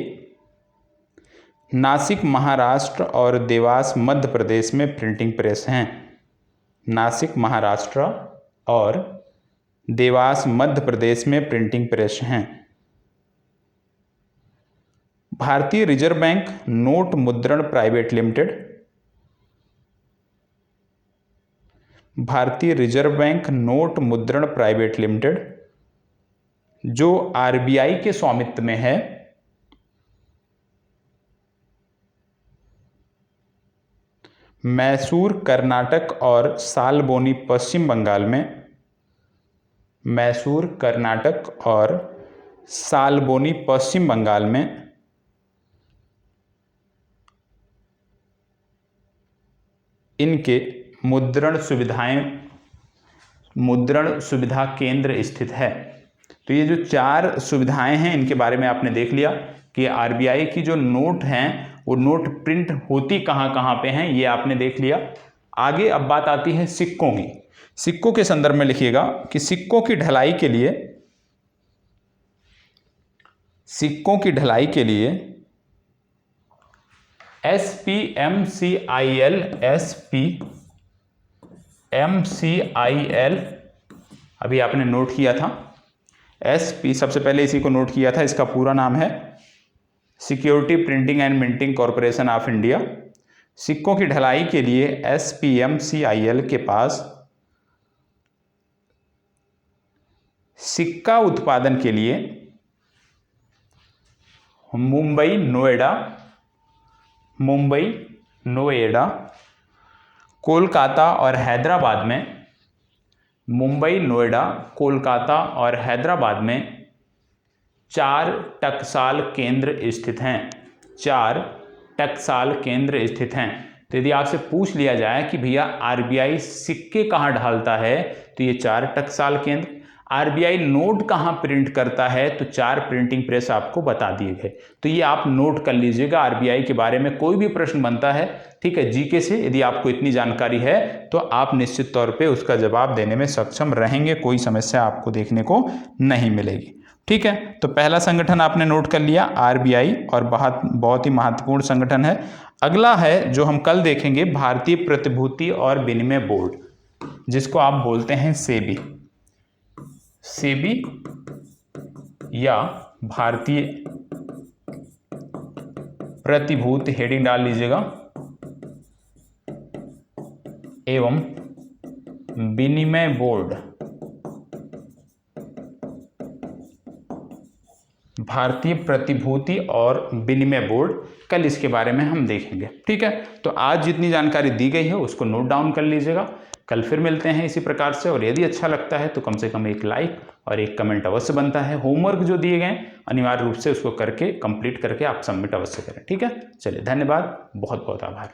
नासिक महाराष्ट्र और देवास मध्य प्रदेश में प्रिंटिंग प्रेस हैं। नासिक महाराष्ट्र और देवास मध्य प्रदेश में प्रिंटिंग प्रेस हैं। भारतीय रिजर्व बैंक नोट मुद्रण प्राइवेट लिमिटेड, भारतीय रिजर्व बैंक नोट मुद्रण प्राइवेट लिमिटेड जो आरबीआई के स्वामित्व में है, मैसूर कर्नाटक और सालबोनी पश्चिम बंगाल में, मैसूर कर्नाटक और सालबोनी पश्चिम बंगाल में इनके मुद्रण सुविधा केंद्र स्थित है। तो ये जो 4 सुविधाएं हैं इनके बारे में आपने देख लिया कि आरबीआई की जो नोट हैं वो नोट प्रिंट होती कहाँ पे हैं, ये आपने देख लिया। आगे अब बात आती है सिक्कों की। सिक्कों के संदर्भ में लिखिएगा कि सिक्कों की ढलाई के लिए, सिक्कों की ढलाई के लिए SPMCIL, SPMCIL अभी आपने नोट किया था, SP सबसे पहले इसी को नोट किया था, इसका पूरा नाम है security printing and minting corporation of India. सिक्कों की ढलाई के लिए SPMCIL के पास सिक्का उत्पादन के लिए मुंबई, नोएडा, कोलकाता और हैदराबाद में, मुंबई, नोएडा, कोलकाता और हैदराबाद में 4 टकसाल केंद्र स्थित हैं, 4 टकसाल केंद्र स्थित हैं। तो यदि आपसे पूछ लिया जाए कि भैया आरबीआई सिक्के कहाँ ढालता है, तो ये 4 टकसाल केंद्र। आरबीआई नोट कहाँ प्रिंट करता है, तो 4 प्रिंटिंग प्रेस आपको बता दिए गए। तो ये आप नोट कर लीजिएगा। आरबीआई के बारे में कोई भी प्रश्न बनता है, ठीक है, जीके से, यदि आपको इतनी जानकारी है तो आप निश्चित तौर पे उसका जवाब देने में सक्षम रहेंगे, कोई समस्या आपको देखने को नहीं मिलेगी। ठीक है, तो पहला संगठन आपने नोट कर लिया आरबीआई, और बहुत ही महत्वपूर्ण संगठन है। अगला है जो हम कल देखेंगे, भारतीय प्रतिभूति और विनिमय बोर्ड, जिसको आप बोलते हैं सेबी, सेबी या भारतीय प्रतिभूति, हेडिंग डाल लीजिएगा, एवं विनिमय बोर्ड, भारतीय प्रतिभूति और विनिमय बोर्ड, कल इसके बारे में हम देखेंगे। ठीक है, तो आज जितनी जानकारी दी गई है उसको नोट डाउन कर लीजिएगा। कल फिर मिलते हैं इसी प्रकार से, और यदि अच्छा लगता है तो कम से कम एक लाइक और एक कमेंट अवश्य बनता है। होमवर्क जो दिए गए अनिवार्य रूप से उसको करके कंप्लीट करके आप सबमिट अवश्य करें। ठीक है, चलिए, धन्यवाद, बहुत बहुत आभार।